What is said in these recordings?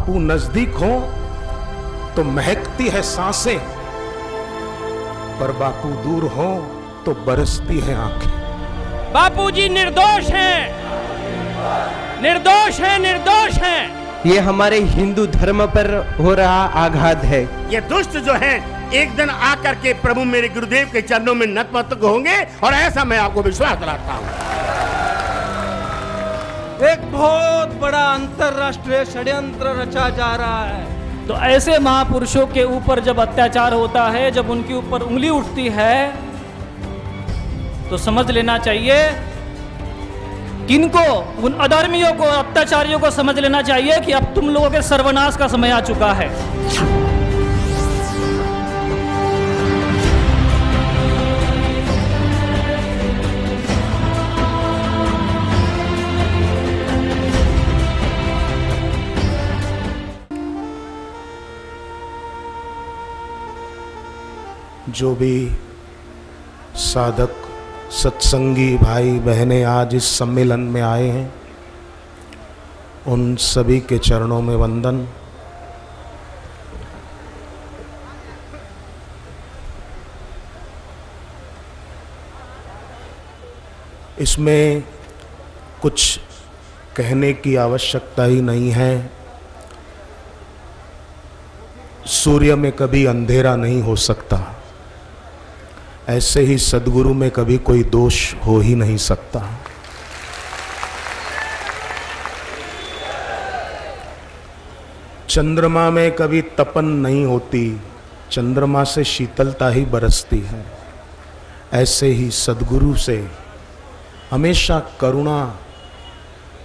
बापू नजदीक हो तो महकती है सांसें, पर बापू दूर हो तो बरसती है आंखें। बापूजी निर्दोष हैं, निर्दोष हैं, निर्दोष हैं। ये हमारे हिंदू धर्म पर हो रहा आघात है। ये दुष्ट जो हैं एक दिन आकर के प्रभु मेरे गुरुदेव के चरणों में नतमस्तक होंगे, और ऐसा मैं आपको विश्वास दिलाता हूँ। एक बहुत बड़ा अंतरराष्ट्रीय षड्यंत्र रचा जा रहा है। तो ऐसे महापुरुषों के ऊपर जब अत्याचार होता है, जब उनके ऊपर उंगली उठती है, तो समझ लेना चाहिए किनको, उन अधर्मियों को, अत्याचारियों को समझ लेना चाहिए कि अब तुम लोगों के सर्वनाश का समय आ चुका है। जो भी साधक सत्संगी भाई बहनें आज इस सम्मेलन में आए हैं, उन सभी के चरणों में वंदन। इसमें कुछ कहने की आवश्यकता ही नहीं है। सूर्य में कभी अंधेरा नहीं हो सकता, ऐसे ही सद्गुरु में कभी कोई दोष हो ही नहीं सकता। चंद्रमा में कभी तपन नहीं होती, चंद्रमा से शीतलता ही बरसती है। ऐसे ही सद्गुरु से हमेशा करुणा,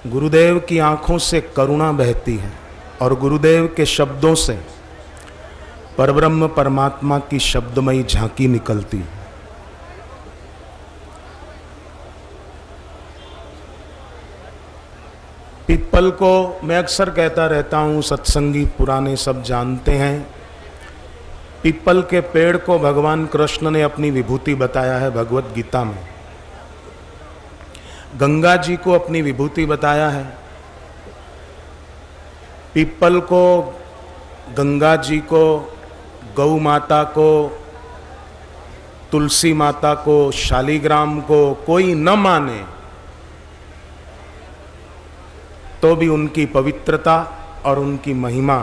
गुरुदेव की आंखों से करुणा बहती है, और गुरुदेव के शब्दों से परब्रह्म परमात्मा की शब्दमयी झांकी निकलती है। पीपल को मैं अक्सर कहता रहता हूँ, सत्संगी पुराने सब जानते हैं, पीपल के पेड़ को भगवान कृष्ण ने अपनी विभूति बताया है भगवत गीता में। गंगा जी को अपनी विभूति बताया है, पीपल को, गंगा जी को, गौ माता को, तुलसी माता को, शालिग्राम को कोई न माने तो भी उनकी पवित्रता और उनकी महिमा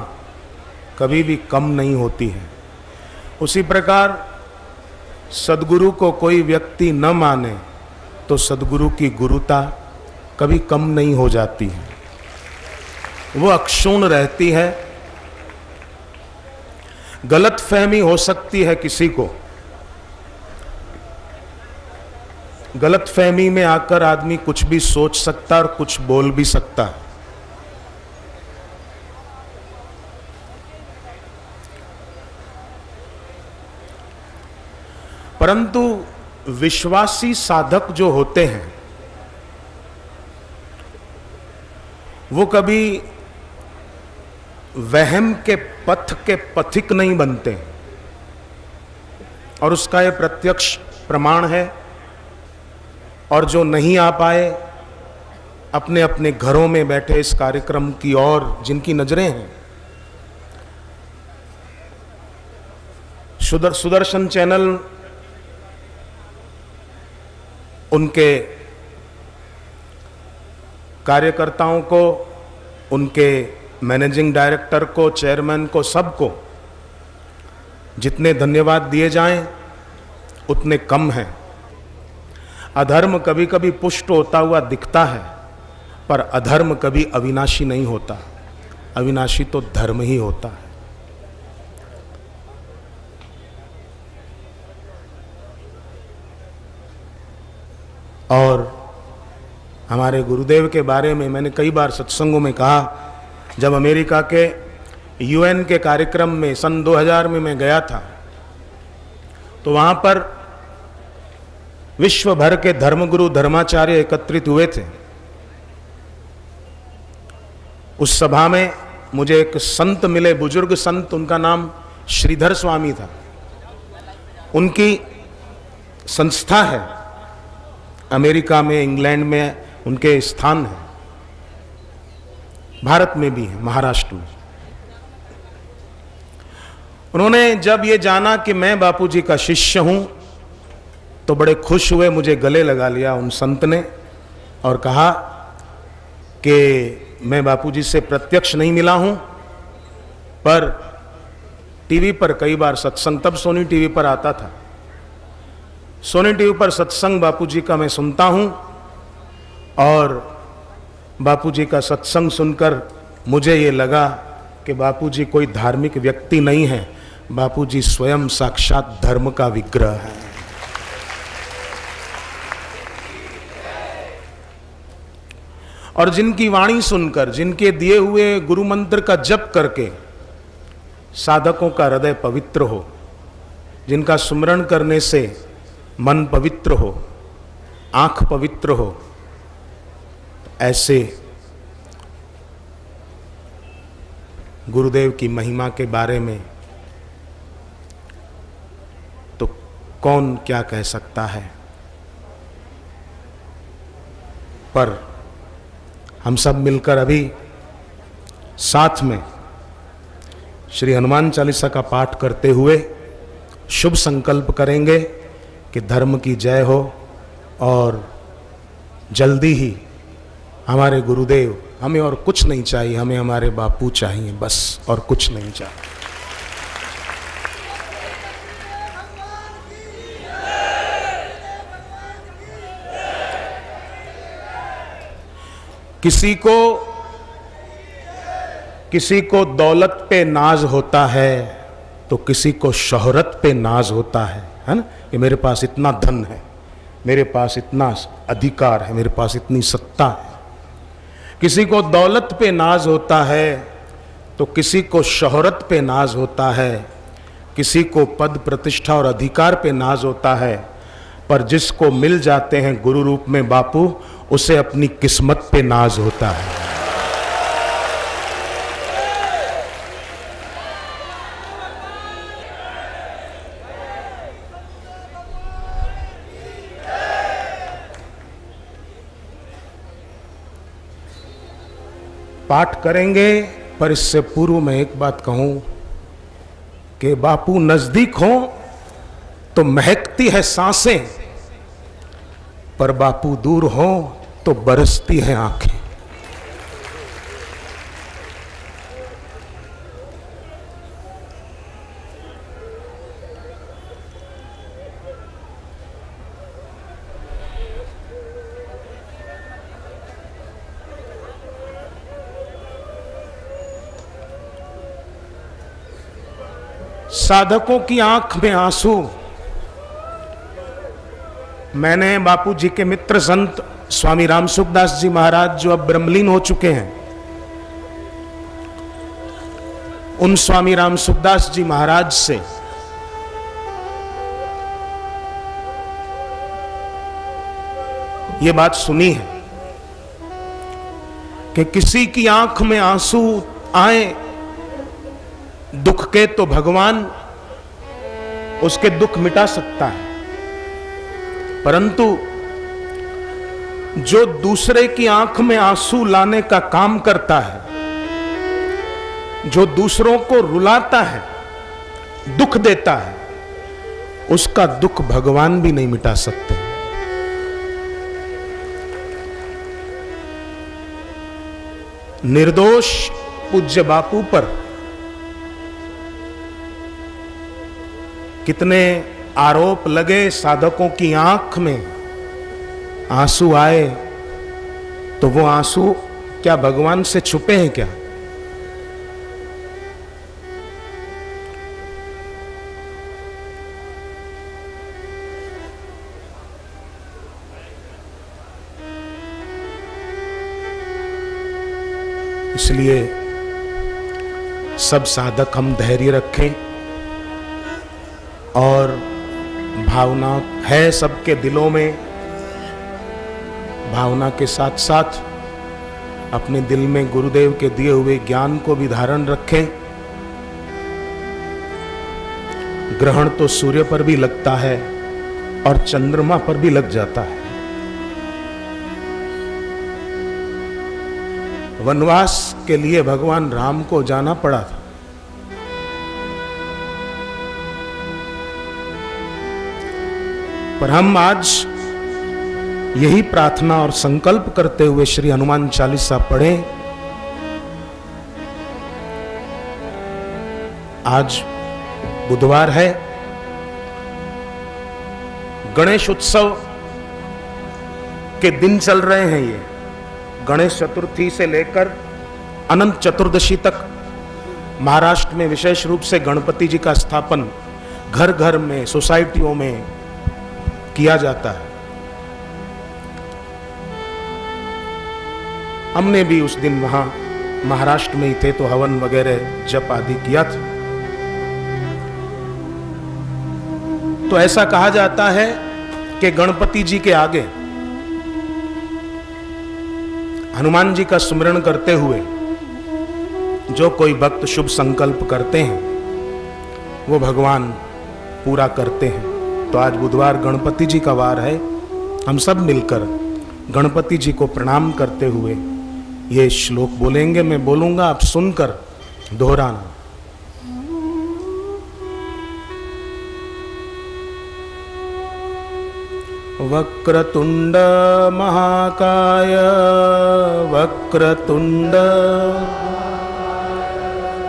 कभी भी कम नहीं होती है। उसी प्रकार सद्गुरु को कोई व्यक्ति न माने तो सद्गुरु की गुरुता कभी कम नहीं हो जाती है, वो अक्षुण्ण रहती है। गलतफहमी हो सकती है किसी को, गलतफहमी में आकर आदमी कुछ भी सोच सकता है और कुछ बोल भी सकता है। परंतु विश्वासी साधक जो होते हैं वो कभी वहम के पथ के पथिक नहीं बनते, और उसका ये प्रत्यक्ष प्रमाण है। और जो नहीं आ पाए, अपने अपने घरों में बैठे इस कार्यक्रम की ओर जिनकी नजरें हैं, सुदर्शन चैनल उनके कार्यकर्ताओं को, उनके मैनेजिंग डायरेक्टर को, चेयरमैन को, सबको जितने धन्यवाद दिए जाएं उतने कम हैं। अधर्म कभी कभी पुष्ट होता हुआ दिखता है, पर अधर्म कभी अविनाशी नहीं होता। अविनाशी तो धर्म ही होता है। और हमारे गुरुदेव के बारे में मैंने कई बार सत्संगों में कहा, जब अमेरिका के यूएन के कार्यक्रम में सन 2000 में मैं गया था, तो वहाँ पर विश्व भर के धर्मगुरु धर्माचार्य एकत्रित हुए थे। उस सभा में मुझे एक संत मिले, बुजुर्ग संत, उनका नाम श्रीधर स्वामी था। उनकी संस्था है अमेरिका में, इंग्लैंड में उनके स्थान है, भारत में भी है, महाराष्ट्र में। उन्होंने जब ये जाना कि मैं बापूजी का शिष्य हूं तो बड़े खुश हुए, मुझे गले लगा लिया उन संत ने और कहा कि मैं बापूजी से प्रत्यक्ष नहीं मिला हूं, पर टीवी पर कई बार सत्संग, तब सोनी टीवी पर आता था, सोनी टीवी पर सत्संग बापूजी का मैं सुनता हूं और बापूजी का सत्संग सुनकर मुझे ये लगा कि बापूजी कोई धार्मिक व्यक्ति नहीं है, बापूजी स्वयं साक्षात धर्म का विग्रह है। और जिनकी वाणी सुनकर, जिनके दिए हुए गुरु मंत्र का जप करके साधकों का हृदय पवित्र हो, जिनका सुमरण करने से मन पवित्र हो, आंख पवित्र हो, ऐसे गुरुदेव की महिमा के बारे में तो कौन क्या कह सकता है। पर हम सब मिलकर अभी साथ में श्री हनुमान चालीसा का पाठ करते हुए शुभ संकल्प करेंगे कि धर्म की जय हो और जल्दी ही हमारे गुरुदेव, हमें और कुछ नहीं चाहिए, हमें हमारे बापू चाहिए बस, और कुछ नहीं चाहिए। किसी को दौलत पे नाज होता है तो किसी को शोहरत पे नाज होता है ना, कि मेरे पास इतना धन है, मेरे पास इतना अधिकार है, मेरे पास इतनी सत्ता है। किसी को दौलत पे नाज होता है तो किसी को शोहरत पे नाज होता है, किसी को पद प्रतिष्ठा और अधिकार पे नाज होता है, पर जिसको मिल जाते हैं गुरु रूप में बापू, उसे अपनी किस्मत पे नाज होता है। पाठ करेंगे, पर इससे पूर्व मैं एक बात कहूं कि बापू नजदीक हो तो महकती है सांसें, पर बापू दूर हो तो बरसती हैं आंखें। साधकों की आंख में आंसू, मैंने बापू जी के मित्र संत स्वामी राम सुखदास जी महाराज, जो अब ब्रह्मलीन हो चुके हैं, उन स्वामी राम सुखदास जी महाराज से ये बात सुनी है कि किसी की आंख में आंसू आए दुख के तो भगवान उसके दुख मिटा सकता है, परंतु जो दूसरे की आंख में आंसू लाने का काम करता है, जो दूसरों को रुलाता है, दुख देता है, उसका दुख भगवान भी नहीं मिटा सकते। निर्दोष पूज्य बापू पर कितने आरोप लगे, साधकों की आंख में आंसू आए, तो वो आंसू क्या भगवान से छुपे हैं क्या? इसलिए सब साधक हम धैर्य रखें, और भावना है सबके दिलों में, भावना के साथ साथ अपने दिल में गुरुदेव के दिए हुए ज्ञान को भी धारण रखें। ग्रहण तो सूर्य पर भी लगता है और चंद्रमा पर भी लग जाता है। वनवास के लिए भगवान राम को जाना पड़ा था, पर हम आज यही प्रार्थना और संकल्प करते हुए श्री हनुमान चालीसा पढ़ें। आज बुधवार है, गणेश उत्सव के दिन चल रहे हैं। ये गणेश चतुर्थी से लेकर अनंत चतुर्दशी तक महाराष्ट्र में विशेष रूप से गणपति जी का स्थापन घर घर में, सोसाइटियों में किया जाता है। हमने भी उस दिन वहां महाराष्ट्र में ही थे तो हवन वगैरह जप आदि किया था। तो ऐसा कहा जाता है कि गणपति जी के आगे हनुमान जी का स्मरण करते हुए जो कोई भक्त शुभ संकल्प करते हैं वो भगवान पूरा करते हैं। तो आज बुधवार गणपति जी का वार है। हम सब मिलकर गणपति जी को प्रणाम करते हुए ये श्लोक बोलेंगे। मैं बोलूंगा, आप सुनकर दोहराना। वक्रतुंड महाकाय वक्रतुंड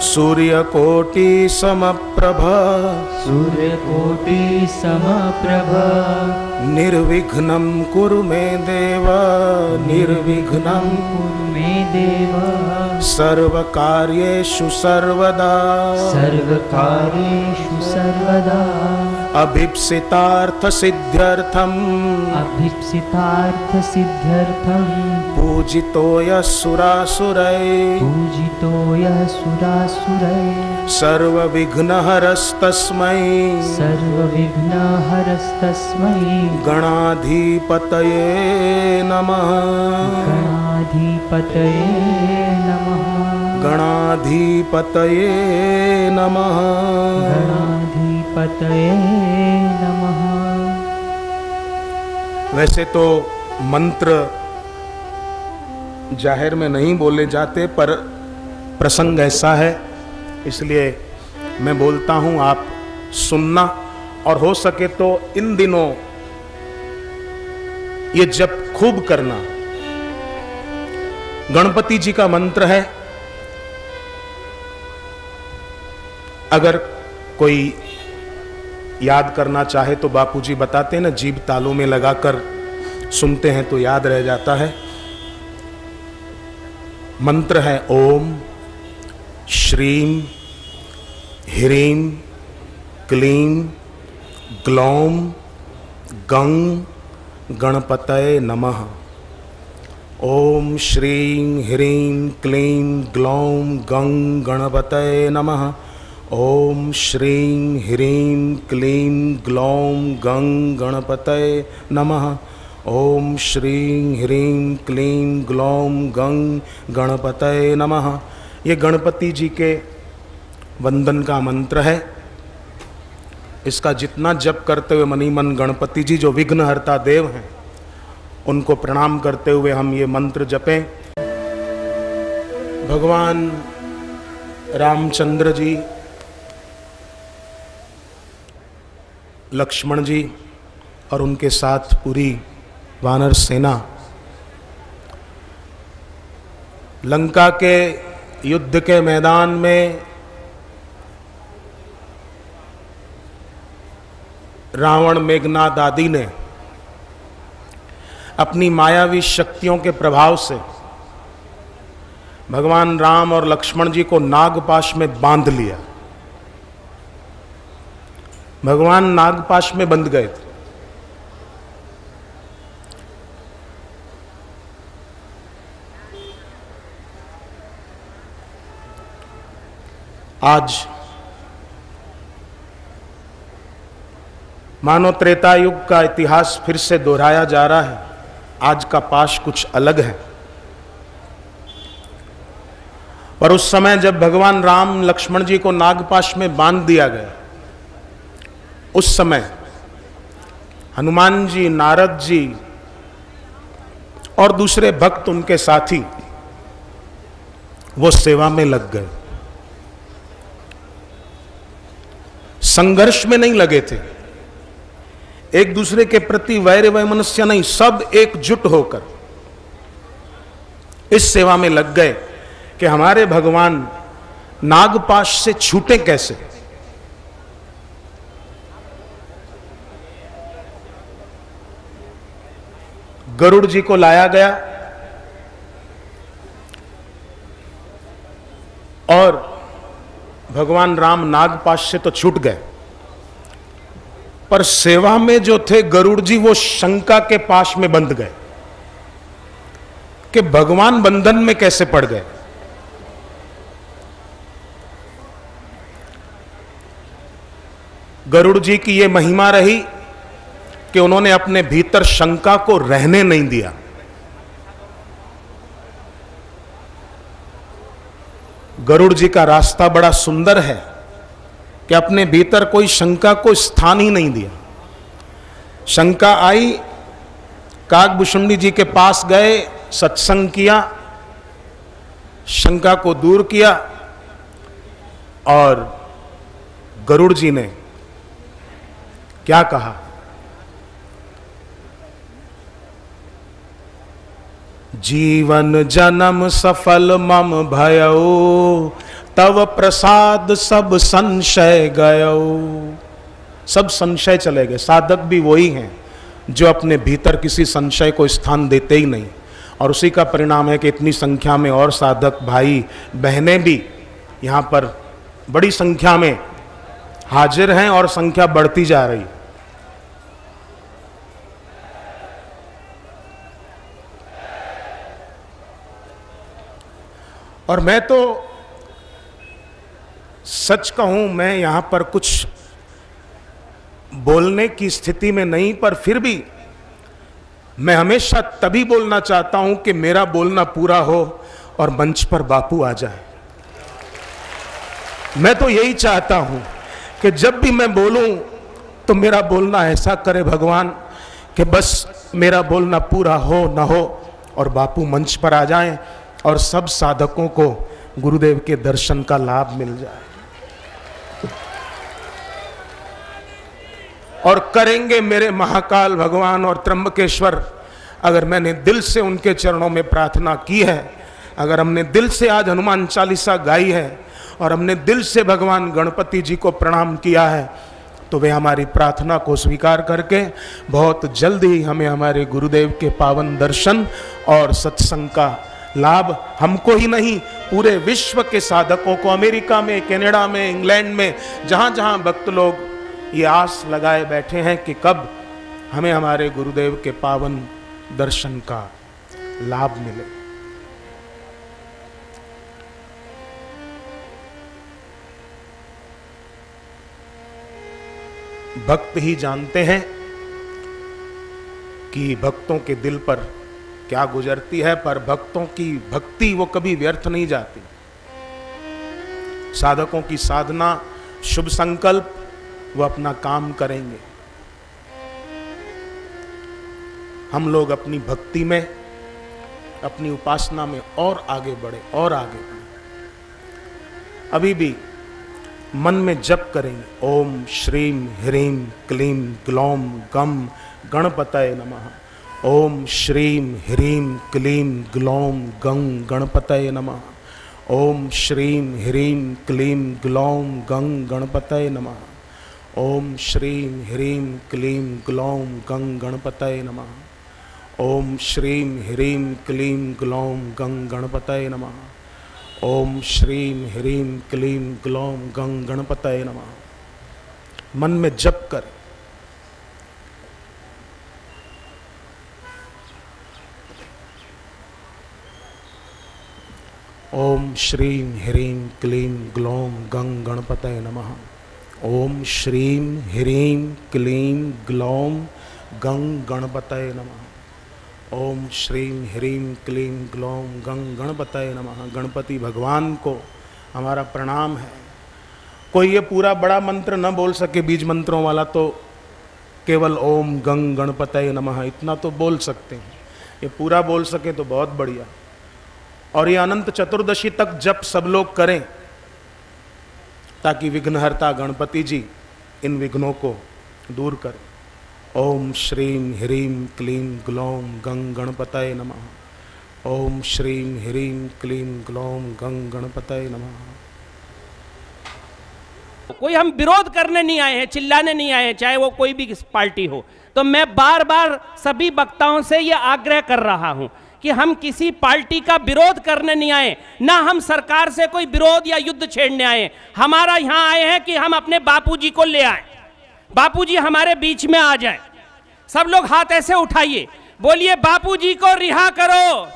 सूर्यकोटि समप्रभा सूर्यकोटि समप्रभा निर्विघ्नं कुरु मे देव निर्विघ्नं कुरु मे देव सर्वकार्येषु सर्वदा सर्वकार्येषु सर्वदा अभीप्सितार्थ सिद्ध्यर्थम अभीप्सितार्थ सिद्ध्यर्थम पूजितो यः सुरासुरैः पूजितो यः सुरासुरैः सर्वविघ्नहरस्तस्मै सर्वविघ्नहरस्तस्मै गणाधिपतये नमः गणाधिपतये नमः गणाधिपतये नमः गणाधिपतये नमः। वैसे तो मंत्र जाहिर में नहीं बोले जाते, पर प्रसंग ऐसा है इसलिए मैं बोलता हूं, आप सुनना और हो सके तो इन दिनों ये जप खूब करना। गणपति जी का मंत्र है। अगर कोई याद करना चाहे तो बापूजी बताते हैं ना, जीभ तालू में लगाकर सुनते हैं तो याद रह जाता है। मंत्र है ओम श्रीम ह्रीम क्लीम ग्लौम गं गणपतये नमः। ओम श्रीं ह्रीं क्लीं ग्लौं गं गणपतये नमः। ओम श्रीं ह्रीं क्लीं ग्लौं गं गणपतये नमः। ओम श्रीं ह्रीं क्लीं ग्लौं गं गणपतये नमः। ये गणपति जी के वंदन का मंत्र है। इसका जितना जप करते हुए मनी मन गणपति जी जो विघ्नहर्ता देव हैं उनको प्रणाम करते हुए हम ये मंत्र जपें। भगवान रामचंद्र जी, लक्ष्मण जी और उनके साथ पूरी वानर सेना लंका के युद्ध के मैदान में रावण, मेघनाद आदि ने अपनी मायावी शक्तियों के प्रभाव से भगवान राम और लक्ष्मण जी को नागपाश में बांध लिया। भगवान नागपाश में बंध गए थे। आज मानो त्रेता युग का इतिहास फिर से दोहराया जा रहा है। आज का पाश कुछ अलग है। पर उस समय जब भगवान राम लक्ष्मण जी को नागपाश में बांध दिया गया, उस समय हनुमान जी, नारद जी और दूसरे भक्त उनके साथी वो सेवा में लग गए। संघर्ष में नहीं लगे थे, एक दूसरे के प्रति वैर वैमनस्य नहीं, सब एकजुट होकर इस सेवा में लग गए कि हमारे भगवान नागपाश से छूटे कैसे। गरुड़ जी को लाया गया और भगवान राम नागपाश से तो छूट गए, पर सेवा में जो थे गरुड़ जी वो शंका के पाश में बंध गए कि भगवान बंधन में कैसे पड़ गए। गरुड़ जी की ये महिमा रही कि उन्होंने अपने भीतर शंका को रहने नहीं दिया। गरुड़ जी का रास्ता बड़ा सुंदर है कि अपने भीतर कोई शंका को स्थान ही नहीं दिया। शंका आई, काकभूषुंडी जी के पास गए, सत्संग किया, शंका को दूर किया और गरुड़ जी ने क्या कहा? जीवन जन्म सफल मम भयो, तव प्रसाद सब संशय गयो। सब संशय चले गए। साधक भी वही हैं जो अपने भीतर किसी संशय को स्थान देते ही नहीं, और उसी का परिणाम है कि इतनी संख्या में और साधक भाई बहनें भी यहाँ पर बड़ी संख्या में हाजिर हैं और संख्या बढ़ती जा रही। और मैं तो सच कहूं, मैं यहां पर कुछ बोलने की स्थिति में नहीं, पर फिर भी मैं हमेशा तभी बोलना चाहता हूं कि मेरा बोलना पूरा हो और मंच पर बापू आ जाए। मैं तो यही चाहता हूं कि जब भी मैं बोलूं तो मेरा बोलना ऐसा करे भगवान कि बस मेरा बोलना पूरा हो ना हो और बापू मंच पर आ जाएं और सब साधकों को गुरुदेव के दर्शन का लाभ मिल जाए। और करेंगे मेरे महाकाल भगवान और त्र्यंबकेश्वर। अगर मैंने दिल से उनके चरणों में प्रार्थना की है, अगर हमने दिल से आज हनुमान चालीसा गाई है और हमने दिल से भगवान गणपति जी को प्रणाम किया है, तो वे हमारी प्रार्थना को स्वीकार करके बहुत जल्द ही हमें हमारे गुरुदेव के पावन दर्शन और सत्संग का लाभ हमको ही नहीं, पूरे विश्व के साधकों को, अमेरिका में, कनाडा में, इंग्लैंड में, जहां जहां भक्त लोग ये आस लगाए बैठे हैं कि कब हमें हमारे गुरुदेव के पावन दर्शन का लाभ मिले। भक्त ही जानते हैं कि भक्तों के दिल पर क्या गुजरती है, पर भक्तों की भक्ति वो कभी व्यर्थ नहीं जाती। साधकों की साधना, शुभ संकल्प, वो अपना काम करेंगे। हम लोग अपनी भक्ति में, अपनी उपासना में और आगे बढ़े और आगे बढ़े। अभी भी मन में जप करेंगे, ओम श्रीम ह्रीम क्लीम ग्लौम गम गणपतये नमः। ओम श्रीम ह्रीम क्लीम ग्लौम गं गणपतये नमः। ओम श्रीम ह्रीम क्लीम ग्लौम गं गणपतये नमः। ओम श्रीम ह्रीम क्लीम ग्लौम गं गणपतये नमः। ओम श्रीम ह्रीम क्लीम ग्लौम गं गणपतये नमः। ओम श्रीम ह्रीम क्लीम ग्लौम गं गणपतये नमः। मन में जप कर ओम श्रीम ह्रीम क्लीम ग्लौम गं गणपतये नमः। ओम श्रीम ह्रीम क्लीम ग्लौम गं गणपतये नमः। ओम श्रीम ह्रीम क्लीम ग्लौम गं गणपतये नमः। गणपति भगवान को हमारा प्रणाम है। कोई ये पूरा बड़ा मंत्र न बोल सके बीज मंत्रों वाला, तो केवल ओम गं गणपतये नमः इतना तो बोल सकते हैं। ये पूरा बोल सके तो बहुत बढ़िया। और ये अनंत चतुर्दशी तक जप सब लोग करें, ताकि विघ्नहर्ता गणपति जी इन विघ्नों को दूर करें। ओम श्रीं ह्रीं क्लीं ग्लौं गं गणपतये नमः। ओम श्रीं ह्रीं क्लीं ग्लौं गं गणपतये नमः। कोई हम विरोध करने नहीं आए हैं, चिल्लाने नहीं आए हैं, चाहे वो कोई भी पार्टी हो। तो मैं बार बार सभी वक्ताओं से यह आग्रह कर रहा हूं कि हम किसी पार्टी का विरोध करने नहीं आए, ना हम सरकार से कोई विरोध या युद्ध छेड़ने आए। हमारा यहां आए हैं कि हम अपने बापूजी को ले आए, बापूजी हमारे बीच में आ जाए। सब लोग हाथ ऐसे उठाइए, बोलिए बापूजी को रिहा करो,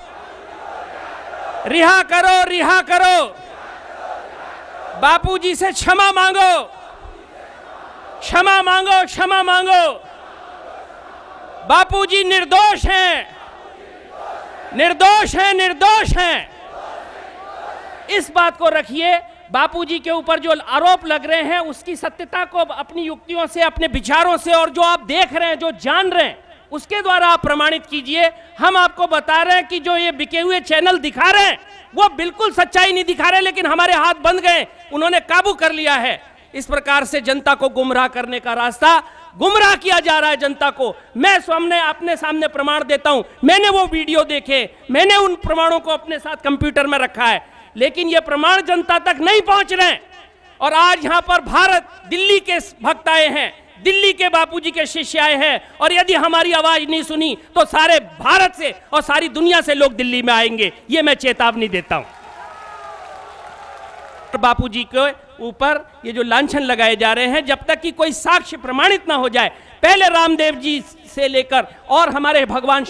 रिहा करो, रिहा करो। बापूजी से क्षमा मांगो, क्षमा मांगो, क्षमा मांगो। बापूजी निर्दोष हैं, निर्दोष हैं, निर्दोष हैं। इस बात को रखिए, बापूजी के ऊपर जो आरोप लग रहे हैं उसकी सत्यता को अपनी युक्तियों से, अपने विचारों से, और जो आप देख रहे हैं, जो जान रहे हैं, उसके द्वारा आप प्रमाणित कीजिए। हम आपको बता रहे हैं कि जो ये बिके हुए चैनल दिखा रहे हैं वो बिल्कुल सच्चाई नहीं दिखा रहे, लेकिन हमारे हाथ बंद गए, उन्होंने काबू कर लिया है। इस प्रकार से जनता को गुमराह करने का रास्ता, गुमराह किया जा रहा है जनता को। मैं अपने सामने प्रमाण देता हूं, मैंने वो वीडियो देखे, मैंने उन प्रमाणों को अपने साथ कंप्यूटर में रखा है, लेकिन ये प्रमाण जनता तक नहीं पहुंच रहे। और आज यहां पर भारत, दिल्ली के भक्त आए हैं, दिल्ली के बापूजी के शिष्य आए हैं, और यदि हमारी आवाज नहीं सुनी तो सारे भारत से और सारी दुनिया से लोग दिल्ली में आएंगे, ये मैं चेतावनी देता हूं। बापूजी के ऊपर ये जो लांछन लगाए जा रहे हैं, जब तक कि कोई साक्ष्य प्रमाणित ना हो जाए, पहले रामदेव जी से लेकर और हमारे भगवान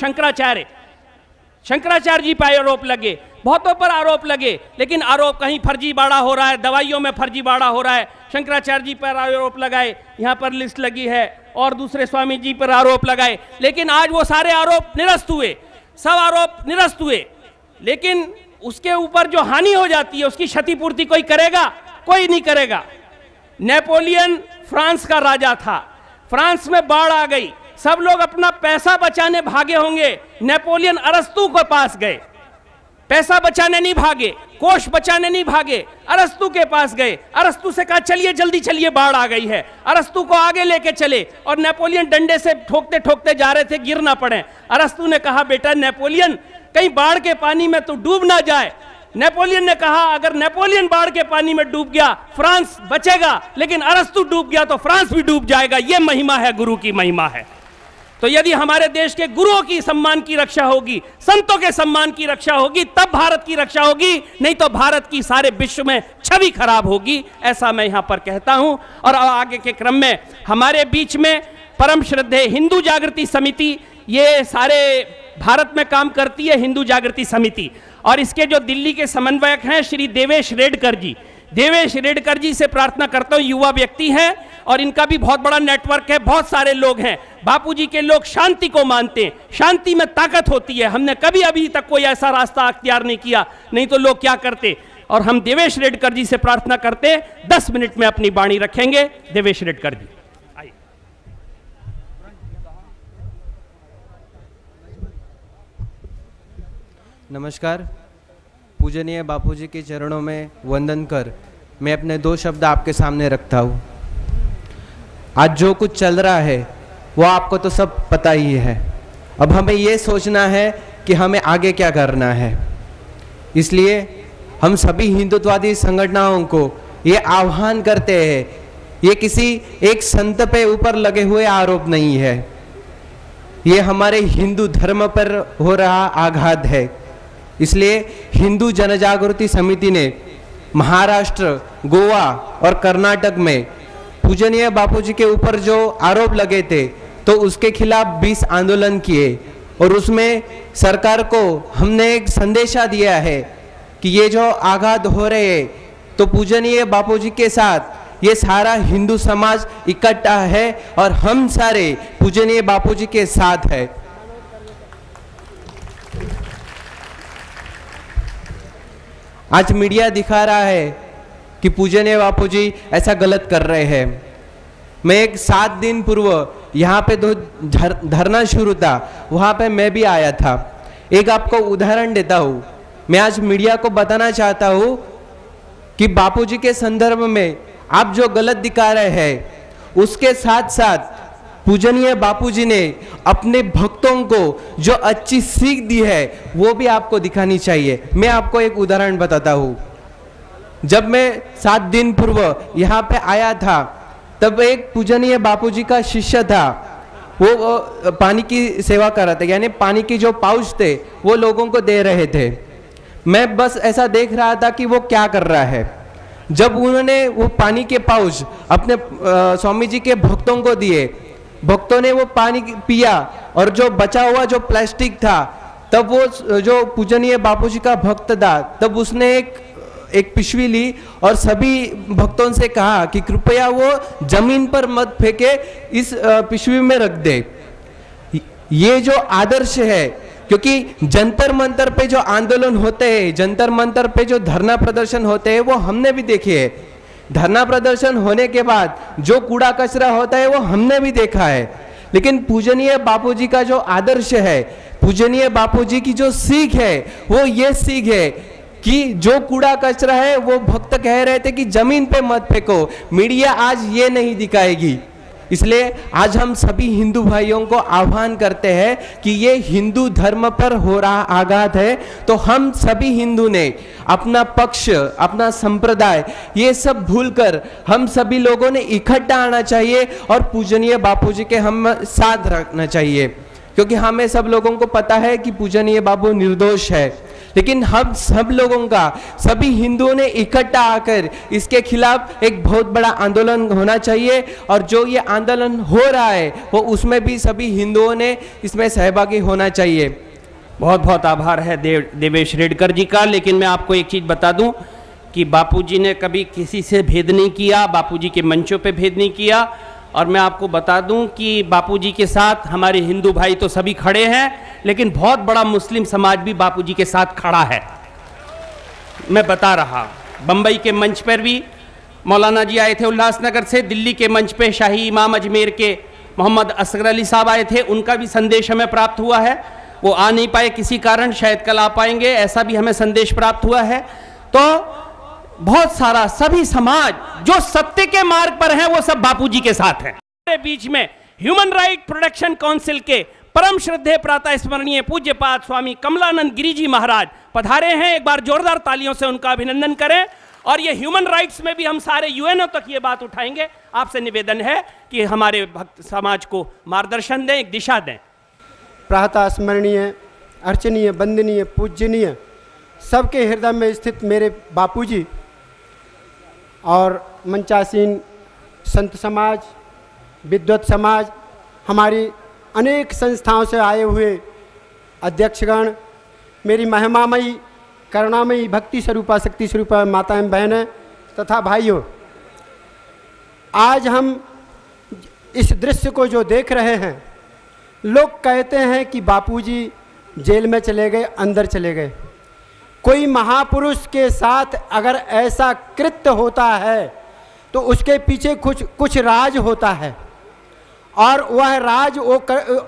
शंकराचार्य जी पर आरोप लगे, बहुतों पर आरोप लगे, लेकिन आरोप कहीं फर्जीवाड़ा हो रहा है, दवाइयों में फर्जीवाड़ा हो रहा है। शंकराचार्य जी पर आरोप लगाए, यहाँ पर लिस्ट लगी है, और दूसरे स्वामी जी पर आरोप लगाए, लेकिन आज वो सारे आरोप निरस्त हुए, सब आरोप निरस्त हुए। लेकिन उसके ऊपर जो हानि हो जाती है उसकी क्षतिपूर्ति कोई करेगा? कोई नहीं करेगा। नेपोलियन फ्रांस का राजा था, फ्रांस में बाढ़ आ गई, सब लोग अपना पैसा बचाने भागे होंगे, नेपोलियन अरस्तु के पास गए, पैसा बचाने नहीं भागे, कोष बचाने नहीं भागे, अरस्तु के पास गए, अरस्तु से कहा चलिए जल्दी चलिए बाढ़ आ गई है, अरस्तु को आगे लेके चले, और नेपोलियन डंडे से ठोकते ठोकते जा रहे थे, गिर ना पड़े। अरस्तु ने कहा बेटा नेपोलियन, कहीं बाढ़ के पानी में तो डूब ना जाए। नेपोलियन ने कहा अगर नेपोलियन बाढ़ के पानी में डूब गया फ्रांस बचेगा, लेकिन अरस्तु डूब गया तो फ्रांस भी डूब जाएगा। यह महिमा है, गुरु की महिमा है। तो यदि हमारे देश के गुरुओं की सम्मान की रक्षा होगी, संतों के सम्मान की रक्षा होगी, तब भारत की रक्षा होगी, नहीं तो भारत की सारे विश्व में छवि खराब होगी, ऐसा मैं यहां पर कहता हूं। और आगे के क्रम में हमारे बीच में परम श्रद्धेय हिंदू जागृति समिति, ये सारे भारत में काम करती है हिंदू जागृति समिति, और इसके जो दिल्ली के समन्वयक हैं श्री देवेश रेडकर जी, देवेश रेडकर जी से प्रार्थना करता हूं, युवा व्यक्ति हैं और इनका भी बहुत बड़ा नेटवर्क है, बहुत सारे लोग हैं। बापूजी के लोग शांति को मानते हैं, शांति में ताकत होती है। हमने कभी अभी तक कोई ऐसा रास्ता अख्तियार नहीं किया, नहीं तो लोग क्या करते। और हम देवेश रेडकर जी से प्रार्थना करते हैं, 10 मिनट में अपनी वाणी रखेंगे। देवेश रेडकर जी आइए। नमस्कार। पूजनीय बापूजी के चरणों में वंदन कर मैं अपने 2 शब्द आपके सामने रखता हूँ। आज जो कुछ चल रहा है वो आपको तो सब पता ही है। अब हमें ये सोचना है कि हमें आगे क्या करना है। इसलिए हम सभी हिंदुत्ववादी संगठनों को ये आह्वान करते हैं, ये किसी एक संत पे ऊपर लगे हुए आरोप नहीं है, ये हमारे हिंदू धर्म पर हो रहा आघात है। इसलिए हिंदू जनजागृति समिति ने महाराष्ट्र, गोवा और कर्नाटक में पूजनीय बापूजी के ऊपर जो आरोप लगे थे तो उसके खिलाफ 20 आंदोलन किए, और उसमें सरकार को हमने एक संदेशा दिया है कि ये जो आघात हो रहे हैं तो पूजनीय बापूजी के साथ ये सारा हिंदू समाज इकट्ठा है और हम सारे पूजनीय बापूजी के साथ है। आज मीडिया दिखा रहा है कि पूजनीय बापूजी ऐसा गलत कर रहे हैं। मैं एक 7 दिन पूर्व यहाँ पे धरना शुरू था, वहाँ पे मैं भी आया था। एक आपको उदाहरण देता हूँ। मैं आज मीडिया को बताना चाहता हूँ कि बापूजी के संदर्भ में आप जो गलत दिखा रहे हैं उसके साथ साथ पूजनीय बापूजी ने अपने भक्तों को जो अच्छी सीख दी है वो भी आपको दिखानी चाहिए। मैं आपको एक उदाहरण बताता हूँ। जब मैं 7 दिन पूर्व यहाँ पे आया था, तब एक पूजनीय बापूजी का शिष्य था, वो पानी की सेवा कर रहा था, यानी पानी की जो पाउच थे वो लोगों को दे रहे थे। मैं बस ऐसा देख रहा था कि वो क्या कर रहा है। जब उन्होंने वो पानी के पाउच अपने स्वामी जी के भक्तों को दिए, भक्तों ने वो पानी पिया और जो बचा हुआ जो प्लास्टिक था, तब वो जो पूजनीय बापूजी का भक्त था, तब उसने एक पिशवी ली और सभी भक्तों से कहा कि कृपया वो जमीन पर मत फेंके, इस पिशवी में रख दे। ये जो आदर्श है, क्योंकि जंतर मंतर पे जो आंदोलन होते हैं, जंतर मंतर पे जो धरना प्रदर्शन होते हैं, वो हमने भी देखे है। धरना प्रदर्शन होने के बाद जो कूड़ा कचरा होता है वो हमने भी देखा है। लेकिन पूजनीय बापूजी का जो आदर्श है, पूजनीय बापूजी की जो सीख है, वो ये सीख है कि जो कूड़ा कचरा है वो भक्त कह रहे थे कि जमीन पे मत फेंको, मीडिया आज ये नहीं दिखाएगी। इसलिए आज हम सभी हिंदू भाइयों को आह्वान करते हैं कि ये हिंदू धर्म पर हो रहा आघात है, तो हम सभी हिंदू ने अपना पक्ष, अपना संप्रदाय, ये सब भूलकर हम सभी लोगों ने इकट्ठा आना चाहिए और पूजनीय बापूजी के हम साथ रखना चाहिए। क्योंकि हमें सब लोगों को पता है कि पूजनीय बापू निर्दोष है, लेकिन हम सब लोगों का, सभी हिंदुओं ने इकट्ठा आकर इसके खिलाफ एक बहुत बड़ा आंदोलन होना चाहिए। और जो ये आंदोलन हो रहा है वो उसमें भी सभी हिंदुओं ने इसमें सहभागी होना चाहिए। बहुत बहुत आभार है देवेश रेडकर जी का। लेकिन मैं आपको एक चीज़ बता दूं कि बापूजी ने कभी किसी से भेद नहीं किया, बापूजी के मंचों पे भेद नहीं किया। और मैं आपको बता दूं कि बापूजी के साथ हमारे हिंदू भाई तो सभी खड़े हैं, लेकिन बहुत बड़ा मुस्लिम समाज भी बापूजी के साथ खड़ा है। मैं बता रहा, बम्बई के मंच पर भी मौलाना जी आए थे उल्लासनगर से, दिल्ली के मंच पे शाही इमाम अजमेर के मोहम्मद असगर अली साहब आए थे, उनका भी संदेश हमें प्राप्त हुआ है। वो आ नहीं पाए किसी कारण, शायद कल आ पाएंगे, ऐसा भी हमें संदेश प्राप्त हुआ है। तो बहुत सारा सभी समाज जो सत्य के मार्ग पर हैं वो सब बापूजी के साथ हैं। हमारे बीच में ह्यूमन राइट प्रोटेक्शन काउंसिल के परम श्रद्धेय प्रातः स्मरणीय पूज्यपाद स्वामी कमलानंद गिरी जी महाराज पधारे हैं। एक बार जोरदार तालियों से उनका अभिनंदन करें। और ये ह्यूमन राइट्स में भी हम सारे यूएनओ तक ये बात उठाएंगे। आपसे निवेदन है कि हमारे भक्त समाज को मार्गदर्शन दें, एक दिशा दें। प्रातः स्मरणीय, अर्चनीय, वंदनीय, पूजनीय, सबके हृदय में स्थित मेरे बापूजी और मंचासीन संत समाज, विद्वत समाज, हमारी अनेक संस्थाओं से आए हुए अध्यक्षगण, मेरी महिमामयी, करुणामयी, भक्ति स्वरूपा, शक्ति स्वरूपा माता एवं बहनें तथा भाइयों, आज हम इस दृश्य को जो देख रहे हैं, लोग कहते हैं कि बापूजी जेल में चले गए, अंदर चले गए। कोई महापुरुष के साथ अगर ऐसा कृत्य होता है तो उसके पीछे कुछ राज होता है, और वह राज वो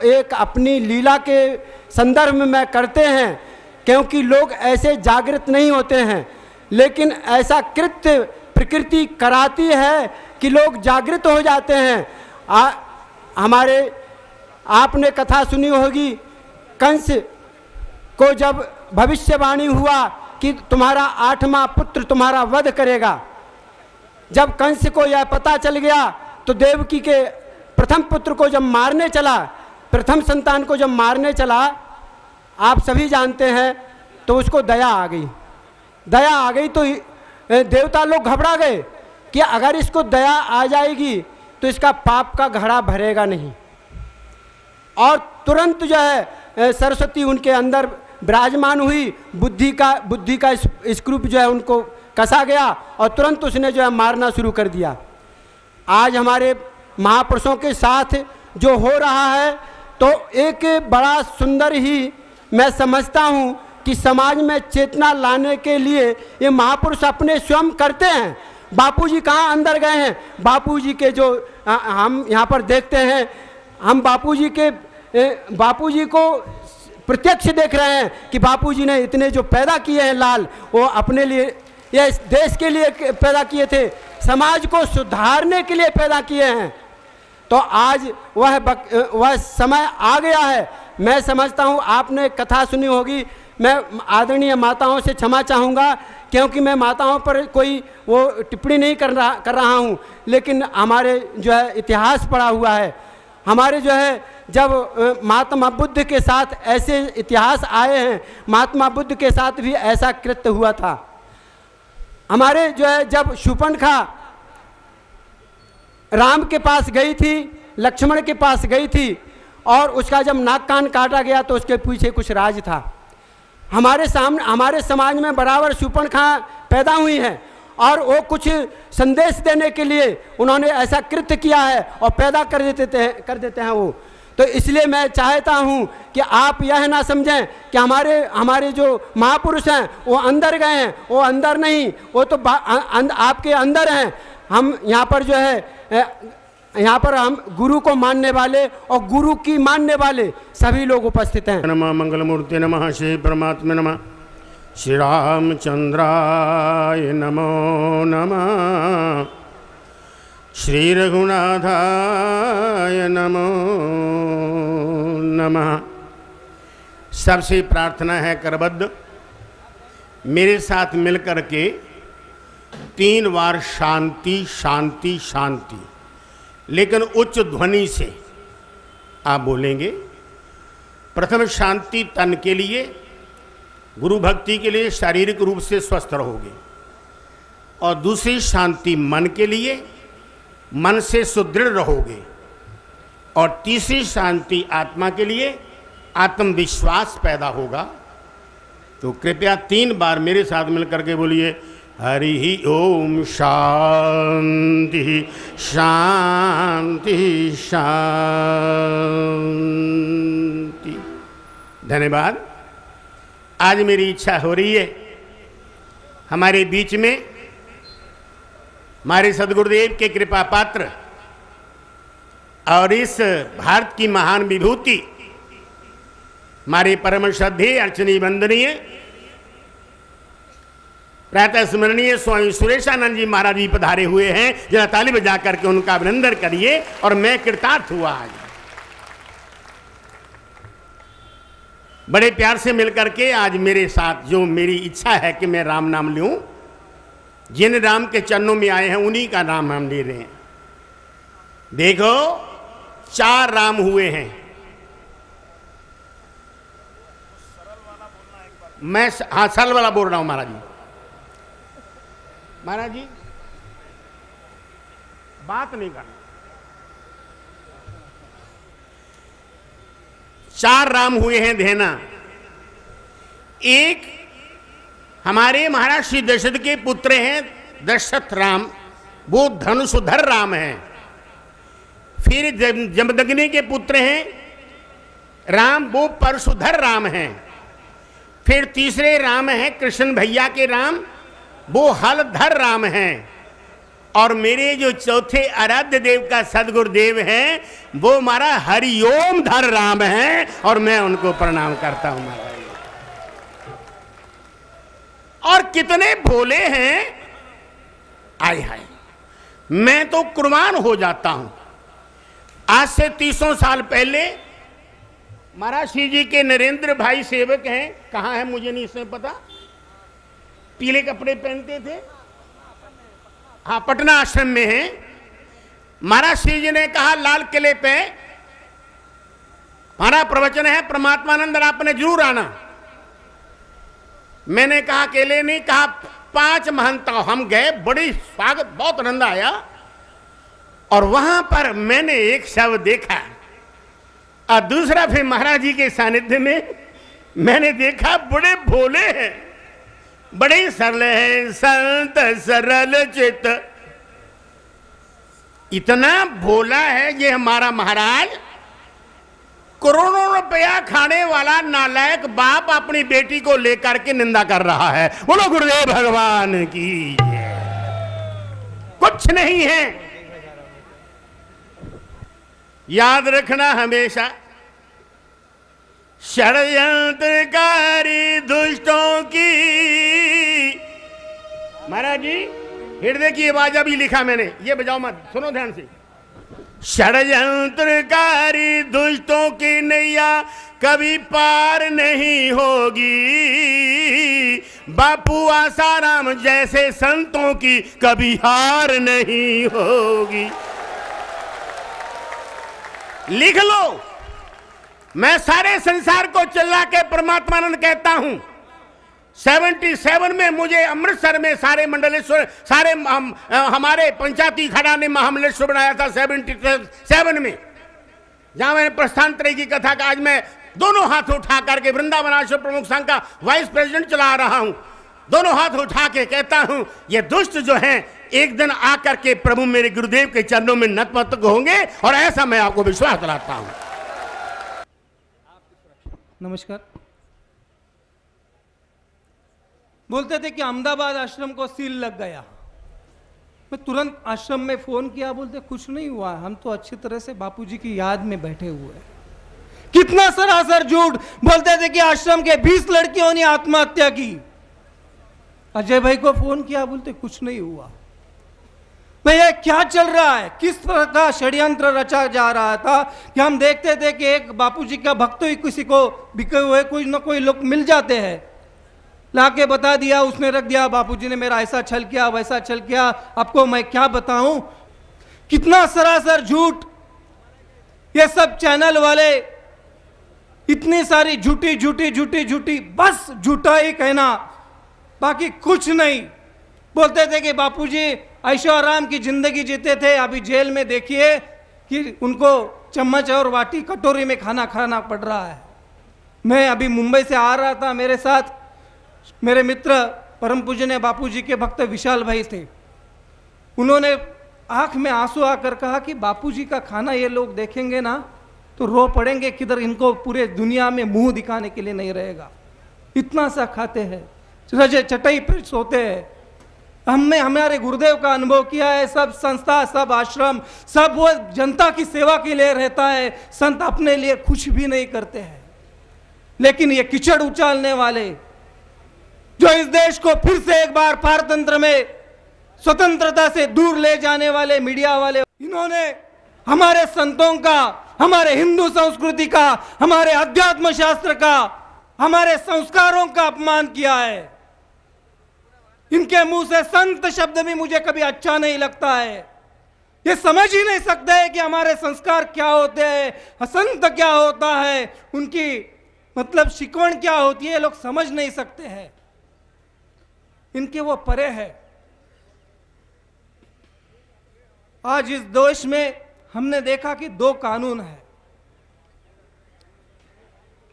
एक अपनी लीला के संदर्भ में करते हैं, क्योंकि लोग ऐसे जागृत नहीं होते हैं। लेकिन ऐसा कृत्य प्रकृति कराती है कि लोग जागृत हो जाते हैं। हमारे आपने कथा सुनी होगी, कंस को जब भविष्यवाणी हुआ कि तुम्हारा 8वां पुत्र तुम्हारा वध करेगा, जब कंस को यह पता चल गया तो देवकी के प्रथम पुत्र को जब मारने चला, प्रथम संतान को जब मारने चला, आप सभी जानते हैं, तो उसको दया आ गई। दया आ गई तो देवता लोग घबरा गए कि अगर इसको दया आ जाएगी तो इसका पाप का घड़ा भरेगा नहीं। और तुरंत जो है सरस्वती उनके अंदर विराजमान हुई, बुद्धि का स्क्रूप जो है उनको कसा गया और तुरंत उसने जो है मारना शुरू कर दिया। आज हमारे महापुरुषों के साथ जो हो रहा है, तो एक बड़ा सुंदर ही मैं समझता हूँ कि समाज में चेतना लाने के लिए ये महापुरुष अपने स्वयं करते हैं। बापूजी कहाँ अंदर गए हैं? बापूजी के जो हम यहाँ पर देखते हैं, हम बापूजी को प्रत्यक्ष देख रहे हैं कि बापूजी ने इतने जो पैदा किए हैं लाल, वो अपने लिए या इस देश के लिए पैदा किए थे, समाज को सुधारने के लिए पैदा किए हैं। तो आज वह समय आ गया है। मैं समझता हूँ आपने कथा सुनी होगी, मैं आदरणीय माताओं से क्षमा चाहूँगा क्योंकि मैं माताओं पर कोई वो टिप्पणी नहीं कर रहा हूँ, लेकिन हमारे जो है इतिहास पढ़ा हुआ है। हमारे जो है जब महात्मा बुद्ध के साथ ऐसे इतिहास आए हैं, महात्मा बुद्ध के साथ भी ऐसा कृत्य हुआ था। हमारे जो है जब शूर्पणखा राम के पास गई थी, लक्ष्मण के पास गई थी और उसका जब नाक कान काटा गया तो उसके पीछे कुछ राज था। हमारे सामने हमारे समाज में बराबर शूर्पणखा पैदा हुई है और वो कुछ संदेश देने के लिए उन्होंने ऐसा कृत्य किया है और पैदा कर देते हैं वो। तो इसलिए मैं चाहता हूँ कि आप यह ना समझें कि हमारे जो महापुरुष हैं वो अंदर गए हैं, वो अंदर नहीं, वो तो आपके अंदर हैं। हम यहाँ पर जो है यहाँ पर हम गुरु को मानने वाले और गुरु की मानने वाले सभी लोग उपस्थित हैं। नमः मंगलमूर्ति नमः श्री परमात्मा नमः श्री रामचंद्राय नमो नमः श्री रघुनाथाय नमो नमः। सबसे प्रार्थना है करबद्ध मेरे साथ मिलकर के 3 बार शांति शांति शांति, लेकिन उच्च ध्वनि से आप बोलेंगे। प्रथम शांति तन के लिए, गुरु भक्ति के लिए शारीरिक रूप से स्वस्थ रहोगे, और दूसरी शांति मन के लिए, मन से सुदृढ़ रहोगे, और तीसरी शांति आत्मा के लिए आत्मविश्वास पैदा होगा। तो कृपया 3 बार मेरे साथ मिलकर के बोलिए हरि ओम शांति शांति शांति। धन्यवाद। आज मेरी इच्छा हो रही है हमारे बीच में हमारे सदगुरुदेव के कृपा पात्र और इस भारत की महान विभूति हमारे परम श्रद्धेय अर्चनीय वंदनीय प्रातः स्मरणीय स्वामी सुरेशानंद जी महाराज जी पधारे हुए हैं। जरा ताली बजा करके उनका अभिनंदन करिए। और मैं कृतार्थ हुआ आज बड़े प्यार से मिलकर के। आज मेरे साथ जो मेरी इच्छा है कि मैं राम नाम लूं, जिन राम के चरणों में आए हैं उन्हीं का नाम हम ले रहे हैं। देखो 4 राम हुए हैं। मैं हाँ सरल वाला बोल रहा हूं महाराज जी। महाराज जी बात नहीं करना। 4 राम हुए हैं धेना। एक हमारे महाराज श्री दशरथ के पुत्र हैं दशरथ राम, वो धनुषधर राम हैं। फिर जमदग्नि के पुत्र हैं राम, वो परशुधर राम हैं। फिर तीसरे राम हैं कृष्ण भैया के राम, वो हलधर राम हैं। और मेरे जो चौथे आराध्य देव का सदगुरुदेव हैं वो हमारा हरिओम धर राम हैं, और मैं उनको प्रणाम करता हूं महाराज। और कितने भोले हैं, आय हाय, मैं तो कुर्बान हो जाता हूं। आज से 300 साल पहले महाराज श्री जी के नरेंद्र भाई सेवक हैं, कहाँ है मुझे नहीं इसमें पता, पीले कपड़े पहनते थे, हाँ पटना आश्रम में हैं। महाराज श्री जी ने कहा लाल किले पे हमारा प्रवचन है परमात्मानंद, आपने जरूर आना। मैंने कहा अकेले नहीं, कहा 5 महंता। हम गए, बड़ी स्वागत, बहुत आनंद आया। और वहां पर मैंने एक शब्द देखा और दूसरा फिर महाराज जी के सानिध्य में मैंने देखा बड़े भोले हैं, बड़े सरल है, संत सरल चित। इतना भोला है ये हमारा महाराज। करोड़ों रुपया खाने वाला नालायक बाप अपनी बेटी को लेकर के निंदा कर रहा है। बोलो गुरुदेव भगवान की जय। कुछ नहीं है, याद रखना हमेशा, षड्यंत्रकारी दुष्टों की। महाराज जी हृदय की आवाज अभी लिखा मैंने, ये बजाओ मत, सुनो ध्यान से। षड्यंत्रकारी दुष्टों की नैया कभी पार नहीं होगी, बापू आसाराम जैसे संतों की कभी हार नहीं होगी। लिख लो, मैं सारे संसार को चिल्ला के परमात्मानंद कहता हूं। 77 में मुझे अमृतसर में सारे मंडलेश्वर, सारे हमारे पंचायती खड़ा ने महामंडलेश्वर बनाया था 77 में, जहां मैंने प्रस्थान त्रय की कथा का आज मैं दोनों हाथ उठा करके वृंदावन आश्रम प्रमुख संघ का वाइस प्रेसिडेंट चला रहा हूं। दोनों हाथ उठा के कहता हूं, ये दुष्ट जो हैं एक दिन आकर के प्रभु मेरे गुरुदेव के चरणों में नतमस्तक होंगे, और ऐसा मैं आपको विश्वास दिलाता हूं। नमस्कार। बोलते थे कि अहमदाबाद आश्रम को सील लग गया। मैं तुरंत आश्रम में फोन किया, बोलते कुछ नहीं हुआ, हम तो अच्छी तरह से बापूजी की याद में बैठे हुए हैं। कितना सरासर झूठ। बोलते थे कि आश्रम के 20 लड़कियों ने आत्महत्या की। अजय भाई को फोन किया, बोलते कुछ नहीं हुआ। भैया क्या चल रहा है, किस तरह का षड्यंत्र रचा जा रहा था कि हम देखते थे कि एक बापूजी का भक्त ही किसी को बिके हुए कोई ना कोई लोग मिल जाते हैं, लाके बता दिया, उसने रख दिया, बापूजी ने मेरा ऐसा छल किया वैसा छल किया। आपको मैं क्या बताऊं, कितना सरासर झूठ। ये सब चैनल वाले इतनी सारी झूठी झूठी झूठी झूठी, बस झूठा ही कहना, बाकी कुछ नहीं। बोलते थे कि बापूजी ऐशो आराम की जिंदगी जीते थे, अभी जेल में देखिए कि उनको चम्मच और वाटी कटोरी में खाना खाना पड़ रहा है। मैं अभी मुंबई से आ रहा था, मेरे साथ मेरे मित्र परम पूजनीय बापूजी के भक्त विशाल भाई थे। उन्होंने आंख में आंसू आकर कहा कि बापूजी का खाना ये लोग देखेंगे ना तो रो पड़ेंगे, किधर इनको पूरे दुनिया में मुंह दिखाने के लिए नहीं रहेगा, इतना सा खाते हैं, रजे चटाई पर सोते हैं। हमने हमारे गुरुदेव का अनुभव किया है, सब संस्था, सब आश्रम, सब वो जनता की सेवा के लिए रहता है, संत अपने लिए कुछ भी नहीं करते हैं। लेकिन ये कीचड़ उछालने वाले जो इस देश को फिर से एक बार पारतंत्र में स्वतंत्रता से दूर ले जाने वाले मीडिया वाले, इन्होंने हमारे संतों का, हमारे हिंदू संस्कृति का, हमारे अध्यात्म शास्त्र का, हमारे संस्कारों का अपमान किया है। इनके मुंह से संत शब्द भी मुझे कभी अच्छा नहीं लगता है। ये समझ ही नहीं सकते हैं कि हमारे संस्कार क्या होते हैं, संत क्या होता है, उनकी मतलब शिकवण क्या होती है, लोग समझ नहीं सकते हैं। इनके वो परे है। आज इस देश में हमने देखा कि 2 कानून है।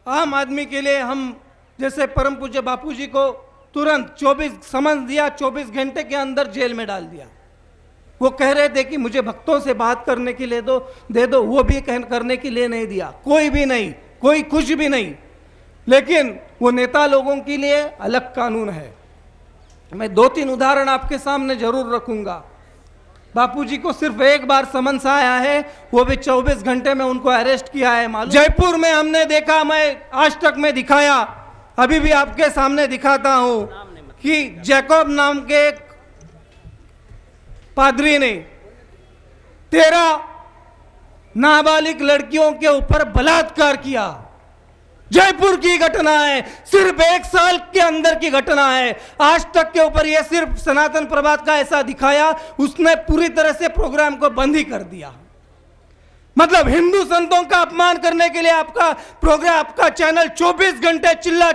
आम आदमी के लिए हम जैसे परम पूज्य बापूजी को तुरंत 24 समझ दिया, 24 घंटे के अंदर जेल में डाल दिया। वो कह रहे थे कि मुझे भक्तों से बात करने के लिए दे दो, वो भी करने के लिए नहीं दिया, कोई भी नहीं, कोई कुछ भी नहीं। लेकिन वो नेता लोगों के लिए अलग कानून है। मैं 2-3 उदाहरण आपके सामने जरूर रखूंगा। बापूजी को सिर्फ एक बार समन्स आया है, वो भी 24 घंटे में उनको अरेस्ट किया है। मालूम जयपुर में हमने देखा, मैं आज तक में दिखाया, अभी भी आपके सामने दिखाता हूं कि जैकब नाम के एक पादरी ने 13 नाबालिग लड़कियों के ऊपर बलात्कार किया। जयपुर की घटना है, सिर्फ 1 साल के अंदर की घटना है। आज तक के ऊपर यह सिर्फ सनातन प्रभात का ऐसा दिखाया, उसने पूरी तरह से प्रोग्राम को बंद ही कर दिया। मतलब हिंदू संतों का अपमान करने के लिए आपका प्रोग्राम, आपका चैनल 24 घंटे चिल्ला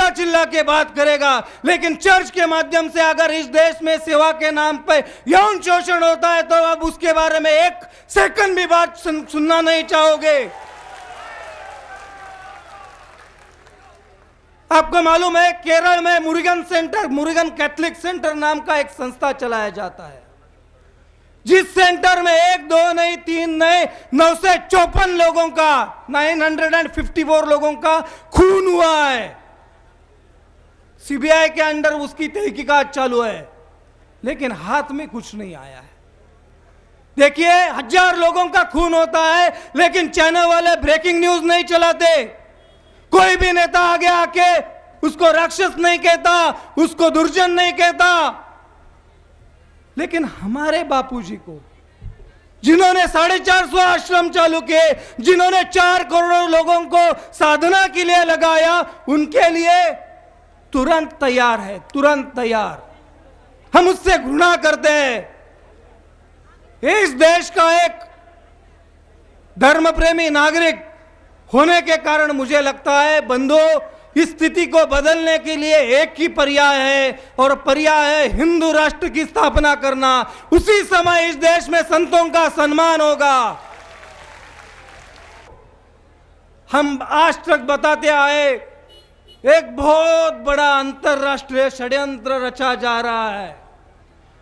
चिल्ला के बात करेगा, लेकिन चर्च के माध्यम से अगर इस देश में सेवा के नाम पर यौन शोषण होता है तो अब उसके बारे में 1 सेकंड भी बात सुनना नहीं चाहोगे। आपको मालूम है केरल में मुरुगन कैथलिक सेंटर नाम का एक संस्था चलाया जाता है, जिस सेंटर में 1, 2 नहीं, 3 नहीं, 954 लोगों का, 954 लोगों का खून हुआ है। सीबीआई के अंडर उसकी तहकीकात चालू है, लेकिन हाथ में कुछ नहीं आया है। देखिए 1000 लोगों का खून होता है, लेकिन चैनल वाले ब्रेकिंग न्यूज नहीं चलाते। कोई भी नेता आगे आके उसको राक्षस नहीं कहता, उसको दुर्जन नहीं कहता। लेकिन हमारे बापूजी को जिन्होंने 450 आश्रम चालू किए, जिन्होंने 4 करोड़ लोगों को साधना के लिए लगाया, उनके लिए तुरंत तैयार है, तुरंत तैयार। हम उससे घृणा करते हैं। इस देश का एक धर्म प्रेमी नागरिक होने के कारण मुझे लगता है बंधुओं, इस स्थिति को बदलने के लिए एक ही पर्याय है, और पर्याय है हिंदू राष्ट्र की स्थापना करना। उसी समय इस देश में संतों का सम्मान होगा। हम आज तक बताते आए, एक बहुत बड़ा अंतरराष्ट्रीय षड्यंत्र रचा जा रहा है।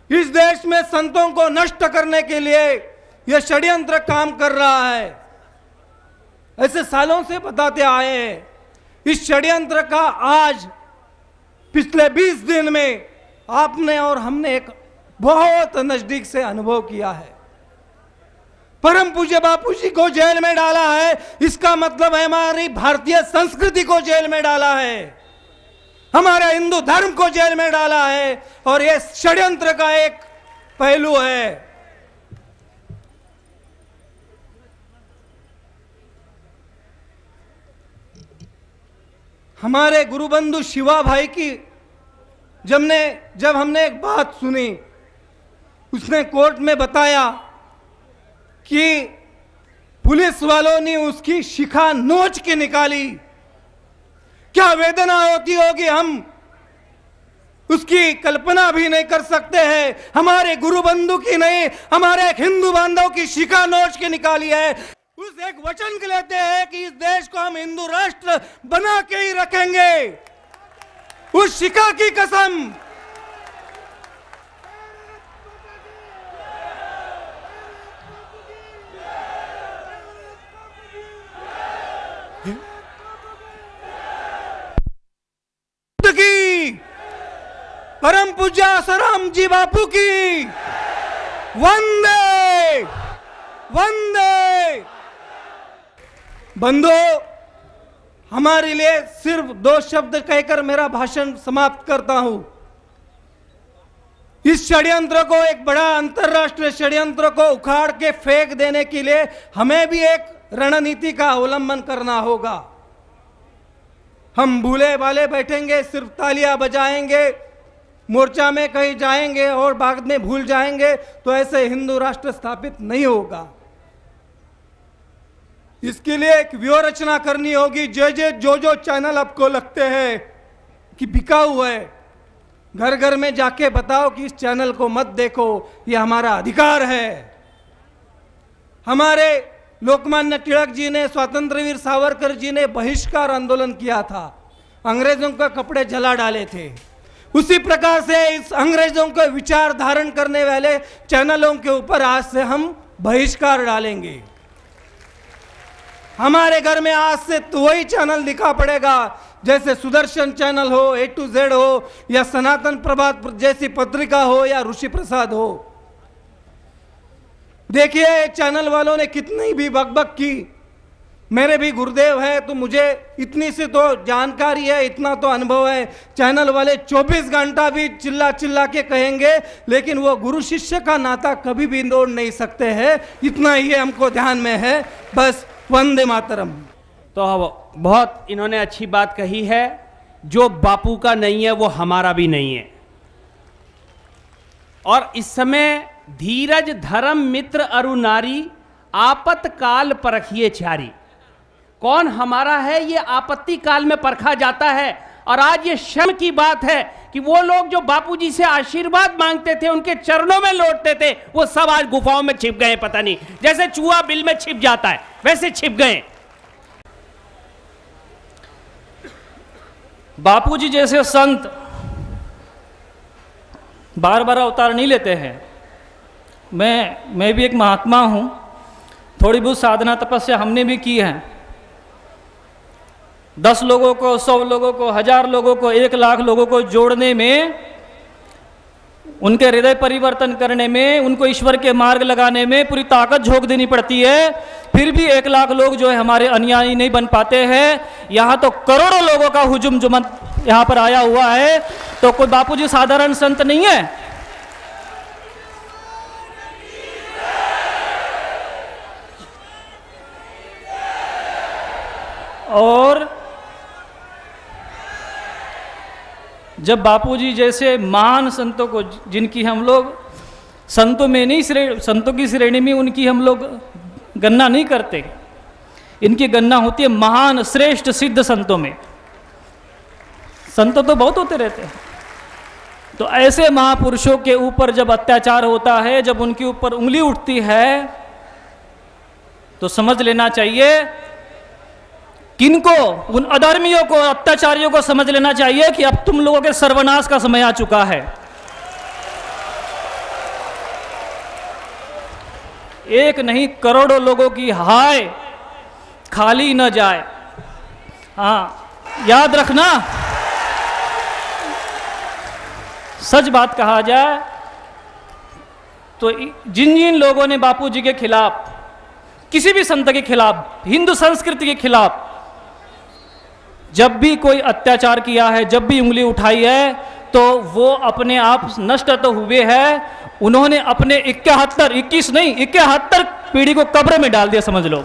इस देश में संतों को नष्ट करने के लिए यह षड्यंत्र काम कर रहा है। ऐसे सालों से बताते आए हैं। इस षड्यंत्र का आज पिछले 20 दिन में आपने और हमने एक बहुत नजदीक से अनुभव किया है। परम पूज्य बापू जी को जेल में डाला है, इसका मतलब है हमारी भारतीय संस्कृति को जेल में डाला है, हमारे हिंदू धर्म को जेल में डाला है, और यह षड्यंत्र का एक पहलू है। हमारे गुरुबंधु शिवा भाई की जब हमने एक बात सुनी, उसने कोर्ट में बताया कि पुलिस वालों ने उसकी शिखा नोच के निकाली। क्या वेदना होती होगी, हम उसकी कल्पना भी नहीं कर सकते हैं। हमारे गुरुबंधु की नहीं, हमारे एक हिंदू बांधव की शिखा नोच के निकाली है। उस एक वचन के लेते हैं कि इस देश को हम हिंदू राष्ट्र बना के ही रखेंगे, उस शिखा की कसम। की परम पूज्य आसाराम जी बापू की वंदे वंदे। बंधु, हमारे लिए सिर्फ 2 शब्द कहकर मेरा भाषण समाप्त करता हूं। इस षड्यंत्र को, एक बड़ा अंतरराष्ट्रीय षड्यंत्र को उखाड़ के फेंक देने के लिए हमें भी एक रणनीति का अवलंबन करना होगा। हम भूले भाले बैठेंगे, सिर्फ तालियां बजाएंगे, मोर्चा में कहीं जाएंगे और बाद में भूल जाएंगे, तो ऐसे हिंदू राष्ट्र स्थापित नहीं होगा। इसके लिए एक व्यूह रचना करनी होगी। जो चैनल आपको लगते हैं कि बिकाऊ है, घर घर में जाके बताओ कि इस चैनल को मत देखो, ये हमारा अधिकार है। हमारे लोकमान्य तिलक जी ने, स्वतंत्रवीर सावरकर जी ने बहिष्कार आंदोलन किया था, अंग्रेजों के कपड़े जला डाले थे। उसी प्रकार से इस अंग्रेजों के विचार धारण करने वाले चैनलों के ऊपर आज से हम बहिष्कार डालेंगे। हमारे घर में आज से तो वही चैनल दिखा पड़ेगा, जैसे सुदर्शन चैनल हो, A to Z हो, या सनातन प्रभात जैसी पत्रिका हो, या ऋषि प्रसाद हो। देखिए चैनल वालों ने कितनी भी बकबक की। मेरे भी गुरुदेव है, तो मुझे इतनी सी तो जानकारी है, इतना तो अनुभव है। चैनल वाले 24 घंटा भी चिल्ला चिल्ला के कहेंगे, लेकिन वो गुरु शिष्य का नाता कभी भी तोड़ नहीं सकते हैं। इतना ही हमको ध्यान में है। बस वंदे मातरम। तो बहुत इन्होंने अच्छी बात कही है। जो बापू का नहीं है वो हमारा भी नहीं है। और इस समय धीरज धर्म मित्र अरु नारी, आपत्काल परखिए चारी। कौन हमारा है ये आपत्ति काल में परखा जाता है। और आज ये शर्म की बात है कि वो लोग जो बापूजी से आशीर्वाद मांगते थे, उनके चरणों में लौटते थे, वो सब आज गुफाओं में छिप गए। पता नहीं, जैसे चूहा बिल में छिप जाता है वैसे छिप गए। बापूजी जैसे संत बार बार अवतार नहीं लेते हैं। मैं भी एक महात्मा हूं। थोड़ी बहुत साधना तपस्या हमने भी की है। 10 लोगों को, 100 लोगों को, 1000 लोगों को, 1 लाख लोगों को जोड़ने में, उनके हृदय परिवर्तन करने में, उनको ईश्वर के मार्ग लगाने में पूरी ताकत झोंक देनी पड़ती है। फिर भी 1 लाख लोग जो है हमारे अनुयायी नहीं बन पाते हैं। यहाँ तो करोड़ों लोगों का हुजूम जुमत यहाँ पर आया हुआ है। तो कोई बापूजी साधारण संत नहीं है। और जब बापूजी जैसे महान संतों को, जिनकी हम लोग संतों में नहीं, संतों की श्रेणी में उनकी हम लोग गणना नहीं करते, इनकी गणना होती है महान श्रेष्ठ सिद्ध संतों में। संत तो बहुत होते रहते हैं। तो ऐसे महापुरुषों के ऊपर जब अत्याचार होता है, जब उनके ऊपर उंगली उठती है, तो समझ लेना चाहिए किनको, उन अधर्मियों को, अत्याचारियों को समझ लेना चाहिए कि अब तुम लोगों के सर्वनाश का समय आ चुका है। एक नहीं करोड़ों लोगों की हाय खाली न जाए। हाँ, याद रखना, सच बात कहा जाए तो जिन जिन लोगों ने बापूजी के खिलाफ, किसी भी संत के खिलाफ, हिंदू संस्कृति के खिलाफ जब भी कोई अत्याचार किया है, जब भी उंगली उठाई है, तो वो अपने आप नष्ट तो हुए हैं। उन्होंने अपने 21 नहीं 71 पीढ़ी को कब्र में डाल दिया, समझ लो।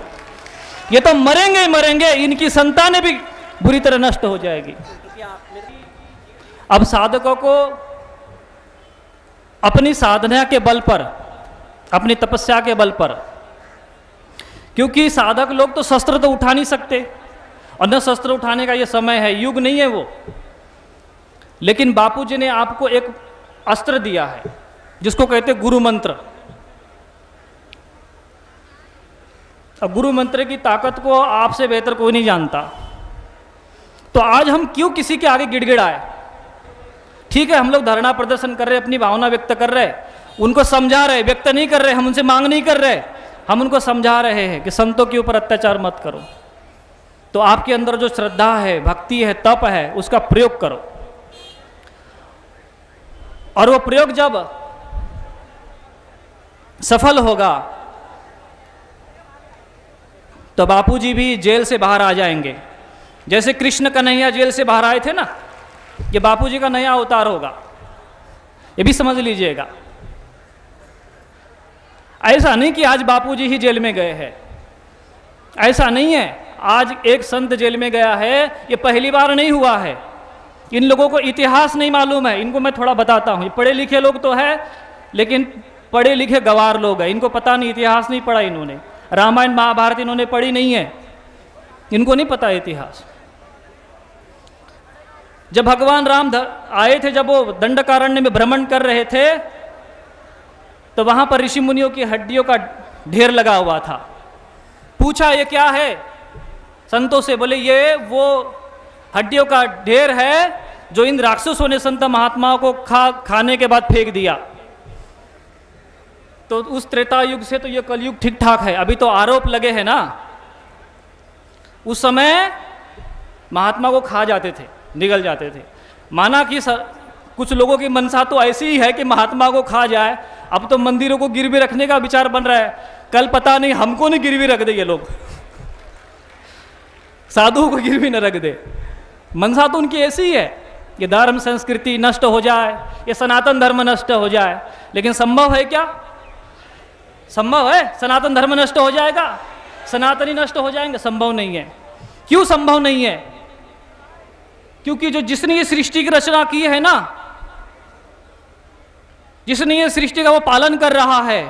ये तो मरेंगे ही मरेंगे, इनकी संतानें भी बुरी तरह नष्ट हो जाएगी। अब साधकों को अपनी साधना के बल पर, अपनी तपस्या के बल पर, क्योंकि साधक लोग तो शस्त्र तो उठा नहीं सकते, और न शस्त्र उठाने का ये समय है, युग नहीं है वो। लेकिन बापूजी ने आपको एक अस्त्र दिया है जिसको कहते गुरु मंत्र। अब गुरु मंत्र की ताकत को आपसे बेहतर कोई नहीं जानता। तो आज हम क्यों किसी के आगे गिड़गिड़ाए? ठीक है, हम लोग धरना प्रदर्शन कर रहे, अपनी भावना व्यक्त कर रहे, उनको समझा रहे, व्यक्त नहीं कर रहे, हम उनसे मांग नहीं कर रहे, हम उनको समझा रहे हैं कि संतों के ऊपर अत्याचार मत करो। तो आपके अंदर जो श्रद्धा है, भक्ति है, तप है, उसका प्रयोग करो। और वो प्रयोग जब सफल होगा तो बापूजी भी जेल से बाहर आ जाएंगे। जैसे कृष्ण कन्हैया जेल से बाहर आए थे ना, ये बापूजी का नया अवतार होगा, ये भी समझ लीजिएगा। ऐसा नहीं कि आज बापूजी ही जेल में गए हैं, ऐसा नहीं है। आज एक संत जेल में गया है, ये पहली बार नहीं हुआ है। इन लोगों को इतिहास नहीं मालूम है, इनको मैं थोड़ा बताता हूँ। पढ़े लिखे लोग तो है, लेकिन पढ़े लिखे गवार लोग हैं, इनको पता नहीं, इतिहास नहीं पढ़ा इन्होंने, रामायण महाभारत इन्होंने पढ़ी नहीं है, इनको नहीं पता इतिहास। जब भगवान राम आए थे, जब वो दंडकारण्य में भ्रमण कर रहे थे, तो वहां पर ऋषि मुनियों की हड्डियों का ढेर लगा हुआ था। पूछा ये क्या है संतों से, बोले ये वो हड्डियों का ढेर है जो इन राक्षसों ने संत महात्माओं को खाने के बाद फेंक दिया। तो उस त्रेता युग से तो ये कलयुग ठीक ठाक है, अभी तो आरोप लगे हैं ना। उस समय महात्मा को खा जाते थे, निगल जाते थे। माना कि कुछ लोगों की मनसा तो ऐसी ही है कि महात्मा को खा जाए। अब तो मंदिरों को गिरवी रखने का विचार बन रहा है, कल पता नहीं हमको नहीं गिरवी रख दे ये लोग, साधुओं को गिरवी न रख दे। मनसा तो उनकी ऐसी ही है, ये धर्म संस्कृति नष्ट हो जाए, ये सनातन धर्म नष्ट हो जाए। लेकिन संभव है क्या? संभव है सनातन धर्म नष्ट हो जाएगा, सनातनी नष्ट हो जाएंगे? संभव नहीं है। क्यों संभव नहीं है? क्योंकि जो जिसने ये सृष्टि की रचना की है ना, जिसने ये सृष्टि का वो पालन कर रहा है,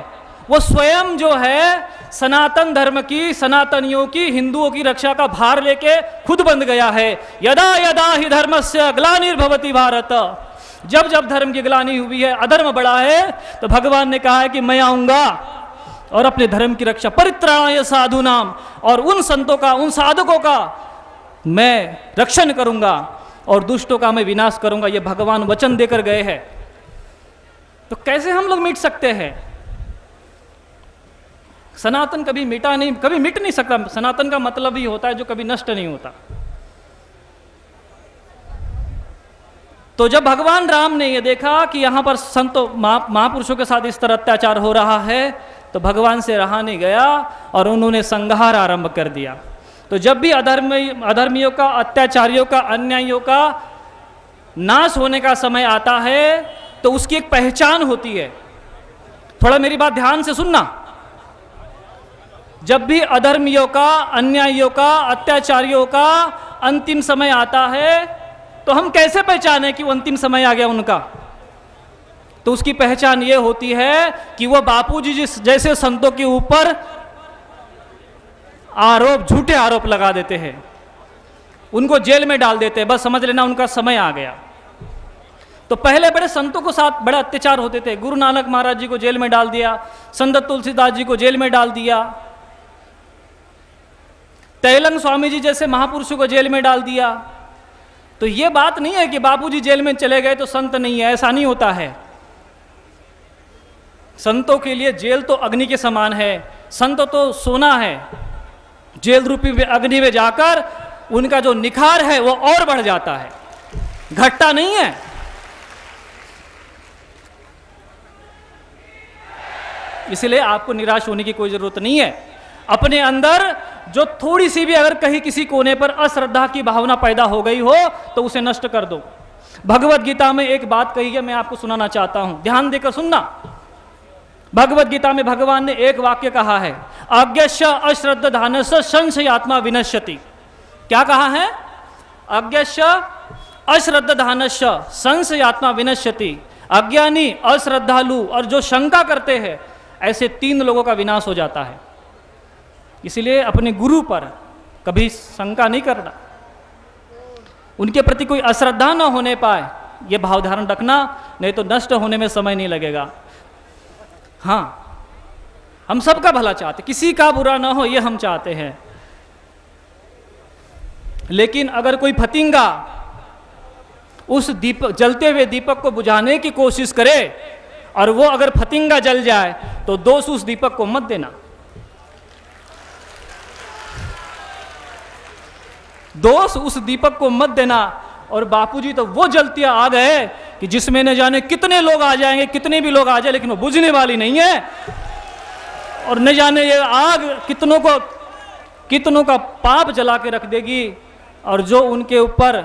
वो स्वयं जो है सनातन धर्म की, सनातनियों की, हिंदुओं की रक्षा का भार लेके खुद बंध गया है। यदा यदा ही धर्मस्य ग्लानिर्भवति भारत, जब जब धर्म की ग्लानि हुई है, अधर्म बढ़ा है, तो भगवान ने कहा है कि मैं आऊंगा और अपने धर्म की रक्षा, परित्राणाय साधुनाम, और उन संतों का, उन साधकों का मैं रक्षण करूंगा और दुष्टों का मैं विनाश करूंगा। ये भगवान वचन देकर गए हैं। तो कैसे हम लोग मिट सकते हैं? सनातन कभी मिटा नहीं, कभी मिट नहीं सकता। सनातन का मतलब ही होता है जो कभी नष्ट नहीं होता। तो जब भगवान राम ने ये देखा कि यहाँ पर संतों महापुरुषों के साथ इस तरह अत्याचार हो रहा है, तो भगवान से रहा नहीं गया और उन्होंने संहार आरंभ कर दिया। तो जब भी अधर्मियों का, अत्याचारियों का, अन्यायियों का नाश होने का समय आता है, तो उसकी एक पहचान होती है। थोड़ा मेरी बात ध्यान से सुनना, जब भी अधर्मियों का, अन्यायियों का, अत्याचारियों का अंतिम समय आता है तो हम कैसे पहचाने कि वो अंतिम समय आ गया उनका? तो उसकी पहचान ये होती है कि वो बापूजी जिस जैसे संतों के ऊपर आरोप, झूठे आरोप लगा देते हैं, उनको जेल में डाल देते हैं, बस समझ लेना उनका समय आ गया। तो पहले बड़े संतों के साथ बड़ा अत्याचार होते थे। गुरु नानक महाराज जी को जेल में डाल दिया, संत तुलसीदास जी को जेल में डाल दिया, तैलंग स्वामी जी जैसे महापुरुषों को जेल में डाल दिया। तो ये बात नहीं है कि बापूजी जेल में चले गए तो संत नहीं है, ऐसा नहीं होता है। संतों के लिए जेल तो अग्नि के समान है, संत तो सोना है। जेल रूपी अग्नि में जाकर उनका जो निखार है वो और बढ़ जाता है, घटता नहीं है। इसलिए आपको निराश होने की कोई जरूरत नहीं है। अपने अंदर जो थोड़ी सी भी अगर कहीं किसी कोने पर अश्रद्धा की भावना पैदा हो गई हो तो उसे नष्ट कर दो। भगवत गीता में एक बात कही है, मैं आपको सुनाना चाहता हूं, ध्यान देकर सुनना। भगवत गीता में भगवान ने एक वाक्य कहा है, अज्ञस्य अश्रद्धानस्य संशयात्मा विनश्यति। क्या कहा है? अज्ञस्य अश्रद्धानस्य संशयात्मा विनश्यति। अज्ञानी, अश्रद्धालु और जो शंका करते हैं, ऐसे 3 लोगों का विनाश हो जाता है। इसलिए अपने गुरु पर कभी शंका नहीं करना, उनके प्रति कोई अश्रद्धा न होने पाए, ये भाव धारण रखना, नहीं तो नष्ट होने में समय नहीं लगेगा। हाँ, हम सबका भला चाहते, किसी का बुरा ना हो ये हम चाहते हैं। लेकिन अगर कोई फतिंगा उस दीपक, जलते हुए दीपक को बुझाने की कोशिश करे और वो अगर फतिंगा जल जाए तो दोष उस दीपक को मत देना, दोष उस दीपक को मत देना। और बापूजी तो वो जलतियां आ गए कि जिसमें न जाने कितने लोग आ जाएंगे, कितने भी लोग आ जाए, लेकिन वो बुझने वाली नहीं है। और न जाने ये आग कितनों का पाप जला के रख देगी, और जो उनके ऊपर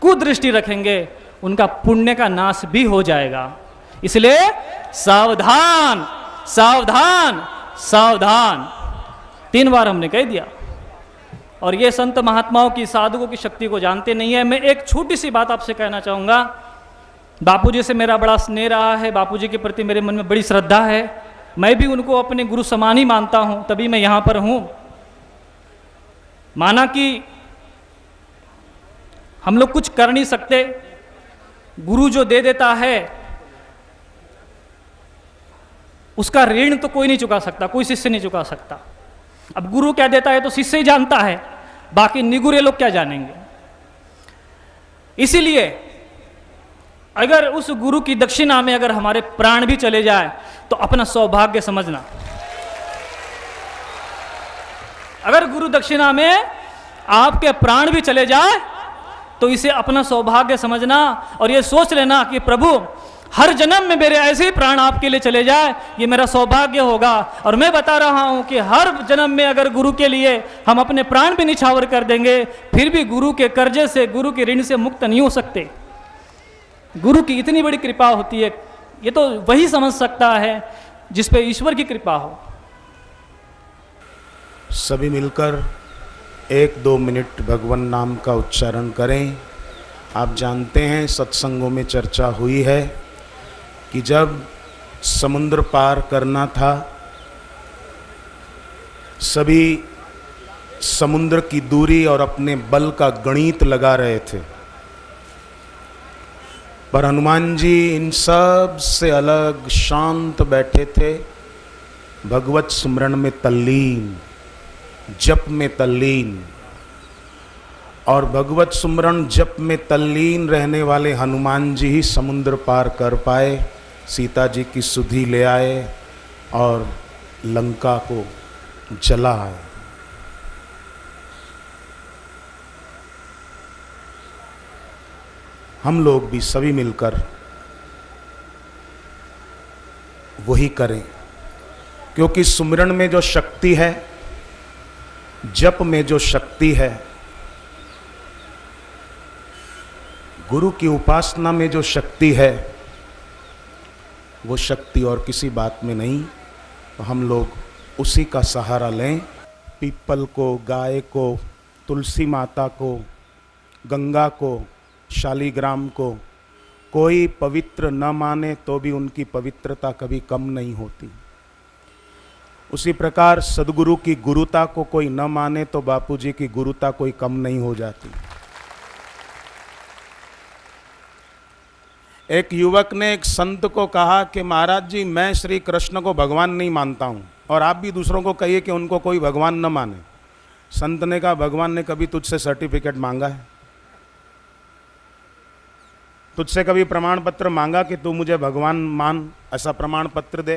कुदृष्टि रखेंगे उनका पुण्य का नाश भी हो जाएगा। इसलिए सावधान, सावधान, सावधान 3 बार हमने कह दिया। और ये संत महात्माओं की, साधुओं की शक्ति को जानते नहीं है। मैं एक छोटी सी बात आपसे कहना चाहूँगा। बापूजी से मेरा बड़ा स्नेह रहा है, बापूजी के प्रति मेरे मन में बड़ी श्रद्धा है, मैं भी उनको अपने गुरु समान ही मानता हूँ, तभी मैं यहाँ पर हूँ। माना कि हम लोग कुछ कर नहीं सकते, गुरु जो दे देता है उसका ऋण तो कोई नहीं चुका सकता, कोई शिष्य नहीं चुका सकता। अब गुरु क्या देता है तो शिष्य ही जानता है, बाकी निगुरे लोग क्या जानेंगे। इसीलिए अगर उस गुरु की दक्षिणा में अगर हमारे प्राण भी चले जाए तो अपना सौभाग्य समझना। अगर गुरु दक्षिणा में आपके प्राण भी चले जाए तो इसे अपना सौभाग्य समझना और ये सोच लेना कि प्रभु हर जन्म में मेरे ऐसे ही प्राण आपके लिए चले जाए, ये मेरा सौभाग्य होगा। और मैं बता रहा हूं कि हर जन्म में अगर गुरु के लिए हम अपने प्राण भी निछावर कर देंगे, फिर भी गुरु के कर्जे से, गुरु के ऋण से मुक्त नहीं हो सकते। गुरु की इतनी बड़ी कृपा होती है, ये तो वही समझ सकता है जिस पे ईश्वर की कृपा हो। सभी मिलकर 1-2 मिनट भगवान नाम का उच्चारण करें। आप जानते हैं सत्संगों में चर्चा हुई है कि जब समुद्र पार करना था, सभी समुद्र की दूरी और अपने बल का गणित लगा रहे थे, पर हनुमान जी इन सब से अलग शांत बैठे थे, भगवत स्मरण में तल्लीन, जप में तल्लीन। और भगवत सुमरण जप में तल्लीन रहने वाले हनुमान जी ही समुद्र पार कर पाए, सीता जी की सुधि ले आए और लंका को जलाए। हम लोग भी सभी मिलकर वही करें, क्योंकि सुमिरन में जो शक्ति है, जप में जो शक्ति है, गुरु की उपासना में जो शक्ति है, वो शक्ति और किसी बात में नहीं। तो हम लोग उसी का सहारा लें। पीपल को, गाय को, तुलसी माता को, गंगा को, शालीग्राम को कोई पवित्र न माने तो भी उनकी पवित्रता कभी कम नहीं होती। उसी प्रकार सदगुरु की गुरुता को कोई न माने तो बापूजी की गुरुता कोई कम नहीं हो जाती। एक युवक ने एक संत को कहा कि महाराज जी, मैं श्री कृष्ण को भगवान नहीं मानता हूं और आप भी दूसरों को कहिए कि उनको कोई भगवान न माने। संत ने कहा, भगवान ने कभी तुझसे सर्टिफिकेट मांगा है? तुझसे कभी प्रमाण पत्र मांगा कि तू मुझे भगवान मान, ऐसा प्रमाण पत्र दे?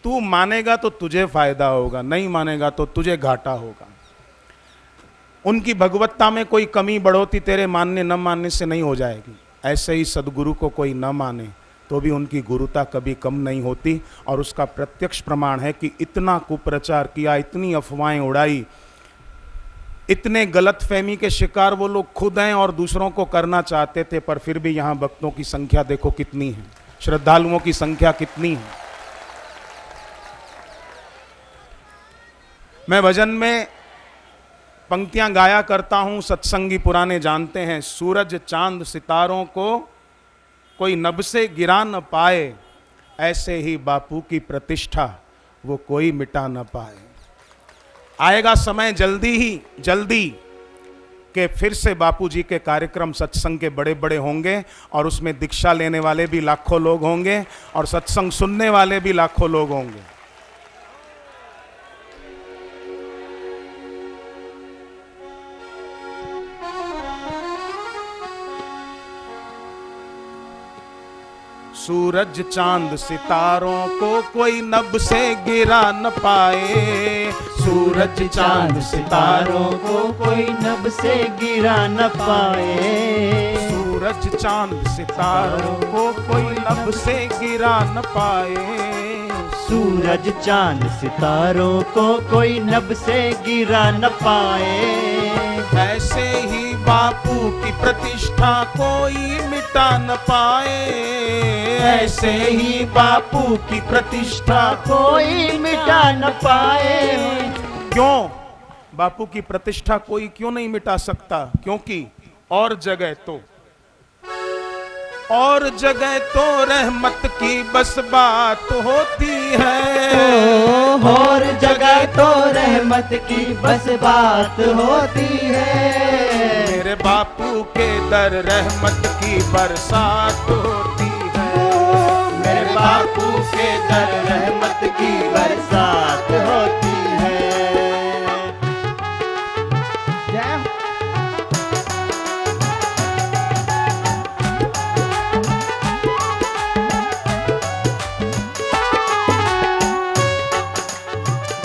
तू मानेगा तो तुझे फायदा होगा, नहीं मानेगा तो तुझे घाटा होगा। उनकी भगवत्ता में कोई कमी बढ़ोती तेरे मानने न मानने से नहीं हो जाएगी। ऐसे ही सदगुरु को कोई न माने तो भी उनकी गुरुता कभी कम नहीं होती। और उसका प्रत्यक्ष प्रमाण है कि इतना कुप्रचार किया, इतनी अफवाहें उड़ाई, इतने गलतफहमी के शिकार वो लोग खुद हैं और दूसरों को करना चाहते थे, पर फिर भी यहाँ भक्तों की संख्या देखो कितनी है, श्रद्धालुओं की संख्या कितनी है। मैं भजन में पंक्तियां गाया करता हूं, सत्संगी पुराने जानते हैं। सूरज चांद सितारों को कोई नभ से गिरा न पाए, ऐसे ही बापू की प्रतिष्ठा वो कोई मिटा न पाए। आएगा समय जल्दी कि फिर से बापू जी के कार्यक्रम सत्संग के बड़े बड़े होंगे और उसमें दीक्षा लेने वाले भी लाखों लोग होंगे और सत्संग सुनने वाले भी लाखों लोग होंगे। सूरज चांद सितारों को कोई नभ से गिरा न पाए, सूरज चांद सितारों को कोई नभ से गिरा न पाए, सूरज चांद सितारों को कोई नभ से गिरा न पाए, सूरज चांद सितारों को कोई नभ से गिरा न पाए। ऐसे ही बापू की प्रतिष्ठा कोई मिटा न पाए, ऐसे ही बापू की प्रतिष्ठा कोई मिटा न पाए। क्यों? बापू की प्रतिष्ठा कोई क्यों नहीं मिटा सकता? क्योंकि और जगह तो रहमत की बस बात होती है, और जगह तो रहमत की बस बात होती है। मेरे बापू के दर रहमत की बरसात होती है, मेरे बापू के दर रहमत की बरसात होती है।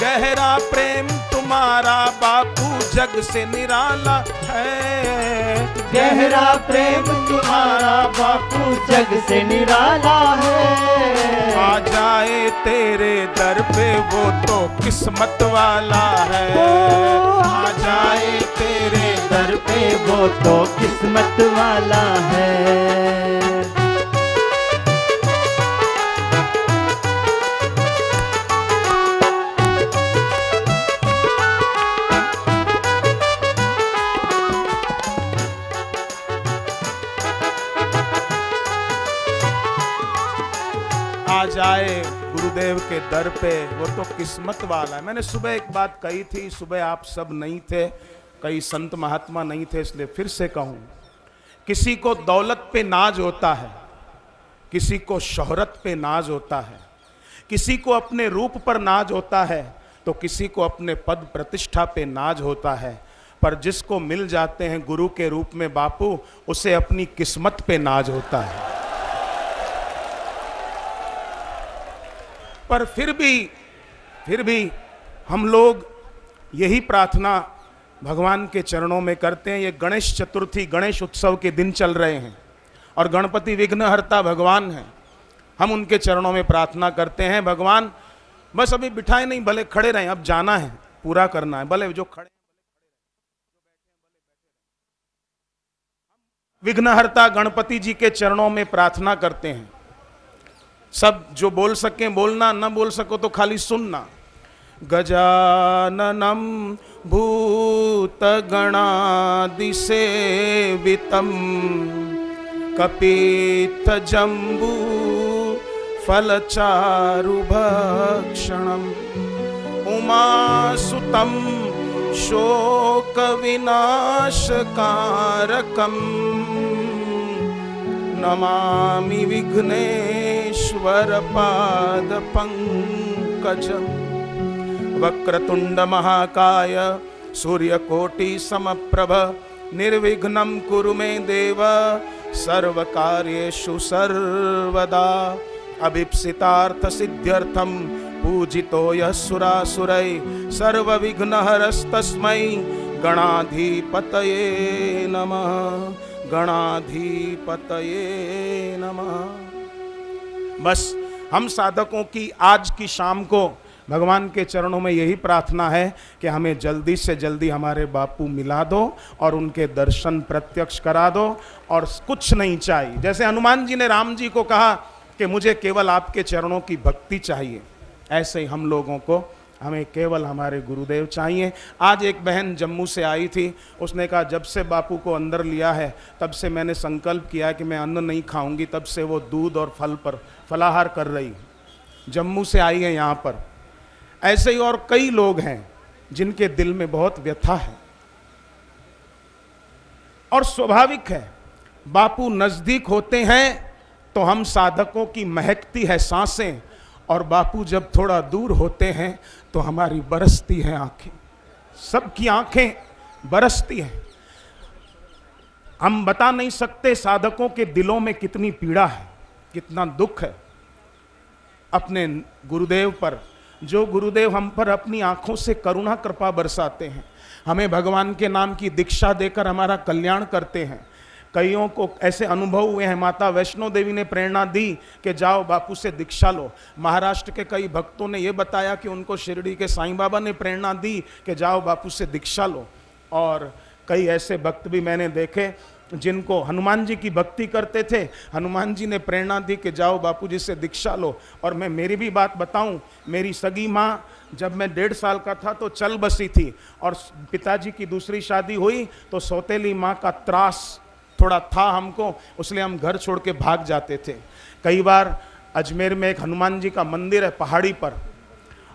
गहरा प्रेम तुम्हारा बापू जग से निराला है, गहरा प्रेम तुम्हारा बापू जग से निराला है। आ जाए तेरे दर पे वो तो किस्मत वाला है, आ जाए तेरे दर पे वो तो किस्मत वाला है। आ जाए गुरुदेव के दर पे वो तो किस्मत वाला है। मैंने सुबह एक बात कही थी, सुबह आप सब नहीं थे, कई संत महात्मा नहीं थे, इसलिए फिर से कहूं, किसी को दौलत पे नाज होता है, किसी को शोहरत पे नाज होता है, किसी को अपने रूप पर नाज होता है, तो किसी को अपने पद प्रतिष्ठा पे नाज होता है, पर जिसको मिल जाते हैं गुरु के रूप में बापू, उसे अपनी किस्मत पे नाज होता है। पर फिर भी हम लोग यही प्रार्थना भगवान के चरणों में करते हैं। ये गणेश चतुर्थी, गणेश उत्सव के दिन चल रहे हैं और गणपति विघ्नहर्ता भगवान हैं। हम उनके चरणों में प्रार्थना करते हैं, भगवान बस अभी बिठाए नहीं, भले खड़े रहें, अब जाना है, पूरा करना है, भले जो खड़े विघ्नहर्ता गणपति जी के चरणों में प्रार्थना करते हैं। सब जो बोल सकें बोलना, न बोल सको तो खाली सुनना। गजाननं भूतगणादिसेवितं कपित्थजम्बू फलचारुभक्षणम् उमासुतं शोकविनाशकारकम् नमामि विघ्नेश्वर पादपङ्कजम् वक्रतुंड महाकाय सूर्यकोटि समप्रभ निर्विघ्नं कुरु मे देव सर्वकार्येषु सर्वदा अभीप्सितार्थ सिद्ध्यर्थं पूजितो यः सुरासुरैः सर्वविघ्नहरस्तस्मै गणाधिपतये नमः गणाधिपतये नमः। बस हम साधकों की आज की शाम को भगवान के चरणों में यही प्रार्थना है कि हमें जल्दी से जल्दी हमारे बापू मिला दो और उनके दर्शन प्रत्यक्ष करा दो, और कुछ नहीं चाहिए। जैसे हनुमान जी ने राम जी को कहा कि मुझे केवल आपके चरणों की भक्ति चाहिए, ऐसे ही हम लोगों को हमें केवल हमारे गुरुदेव चाहिए। आज एक बहन जम्मू से आई थी, उसने कहा जब से बापू को अंदर लिया है तब से मैंने संकल्प किया कि मैं अन्न नहीं खाऊंगी, तब से वो दूध और फल पर फलाहार कर रही। जम्मू से आई है यहाँ पर। ऐसे ही और कई लोग हैं जिनके दिल में बहुत व्यथा है, और स्वाभाविक है बापू नजदीक होते हैं तो हम साधकों की महकती है सांसें, और बापू जब थोड़ा दूर होते हैं तो हमारी बरसती है आंखें, सबकी आंखें बरसती हैं। हम बता नहीं सकते साधकों के दिलों में कितनी पीड़ा है, कितना दुख है अपने गुरुदेव पर। जो गुरुदेव हम पर अपनी आंखों से करुणा कृपा बरसाते हैं, हमें भगवान के नाम की दीक्षा देकर हमारा कल्याण करते हैं। कईयों को ऐसे अनुभव हुए हैं, माता वैष्णो देवी ने प्रेरणा दी कि जाओ बापू से दीक्षा लो। महाराष्ट्र के कई भक्तों ने यह बताया कि उनको शिरडी के साईं बाबा ने प्रेरणा दी कि जाओ बापू से दीक्षा लो। और कई ऐसे भक्त भी मैंने देखे जिनको हनुमान जी की भक्ति करते थे, हनुमान जी ने प्रेरणा दी कि जाओ बापू जी से दीक्षा लो। और मैं मेरी भी बात बताऊं, मेरी सगी माँ जब मैं 1.5 साल का था तो चल बसी थी, और पिताजी की दूसरी शादी हुई तो सौतेली माँ का त्रास थोड़ा था हमको, इसलिए हम घर छोड़ के भाग जाते थे। कई बार अजमेर में एक हनुमान जी का मंदिर है पहाड़ी पर,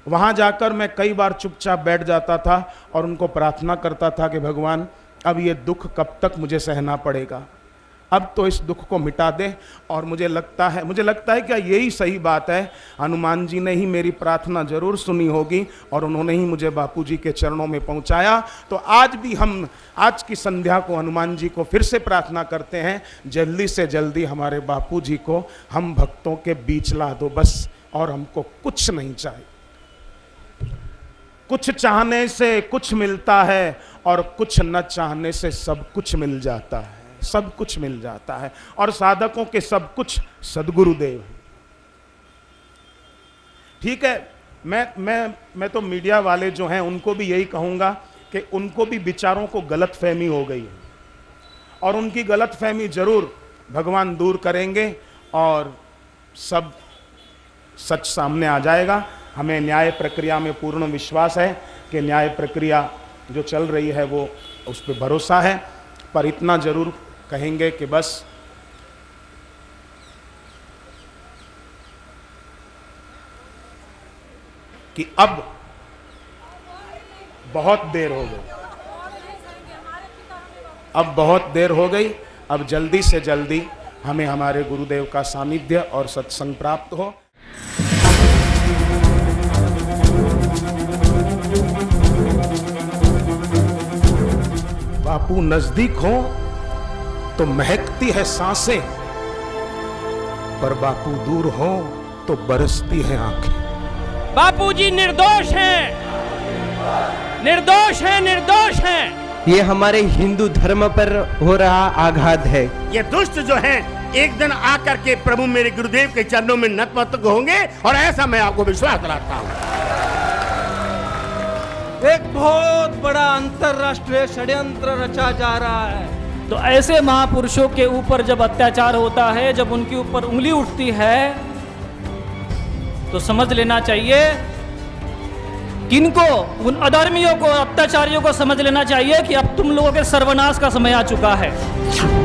वहाँ जाकर मैं कई बार चुपचाप बैठ जाता था और उनको प्रार्थना करता था कि भगवान अब ये दुख कब तक मुझे सहना पड़ेगा, अब तो इस दुख को मिटा दे। और मुझे लगता है क्या यही सही बात है, हनुमान जी ने ही मेरी प्रार्थना जरूर सुनी होगी और उन्होंने ही मुझे बापूजी के चरणों में पहुंचाया। तो आज भी हम आज की संध्या को हनुमान जी को फिर से प्रार्थना करते हैं, जल्दी से जल्दी हमारे बापूजी को हम भक्तों के बीच ला दो बस, और हमको कुछ नहीं चाहिए। कुछ चाहने से कुछ मिलता है और कुछ न चाहने से सब कुछ मिल जाता है, सब कुछ मिल जाता है। और साधकों के सब कुछ सद्गुरुदेव हैं। ठीक है, मैं तो मीडिया वाले जो हैं उनको भी यही कहूंगा कि उनको भी विचारों को गलतफहमी हो गई है, और उनकी गलतफहमी जरूर भगवान दूर करेंगे और सब सच सामने आ जाएगा। हमें न्याय प्रक्रिया में पूर्ण विश्वास है कि न्याय प्रक्रिया जो चल रही है वो उस पर भरोसा है। पर इतना जरूर कहेंगे कि बस कि अब बहुत देर हो गई, अब बहुत देर हो गई। अब जल्दी से जल्दी हमें हमारे गुरुदेव का सानिध्य और सत्संग प्राप्त हो। बापू नजदीक हो तो महकती है सांसें, पर बापू दूर हो तो बरसती है आंखें। बापूजी निर्दोष हैं, निर्दोष हैं, निर्दोष हैं। ये हमारे हिंदू धर्म पर हो रहा आघात है। ये दुष्ट जो हैं एक दिन आकर के प्रभु मेरे गुरुदेव के चरणों में नतमस्तक होंगे, और ऐसा मैं आपको विश्वास दिलाता हूँ। एक बहुत बड़ा अंतरराष्ट्रीय षड्यंत्र रचा जा रहा है। तो ऐसे महापुरुषों के ऊपर जब अत्याचार होता है, जब उनके ऊपर उंगली उठती है, तो समझ लेना चाहिए किनको? उन अधर्मियों को, अत्याचारियों को समझ लेना चाहिए कि अब तुम लोगों के सर्वनाश का समय आ चुका है।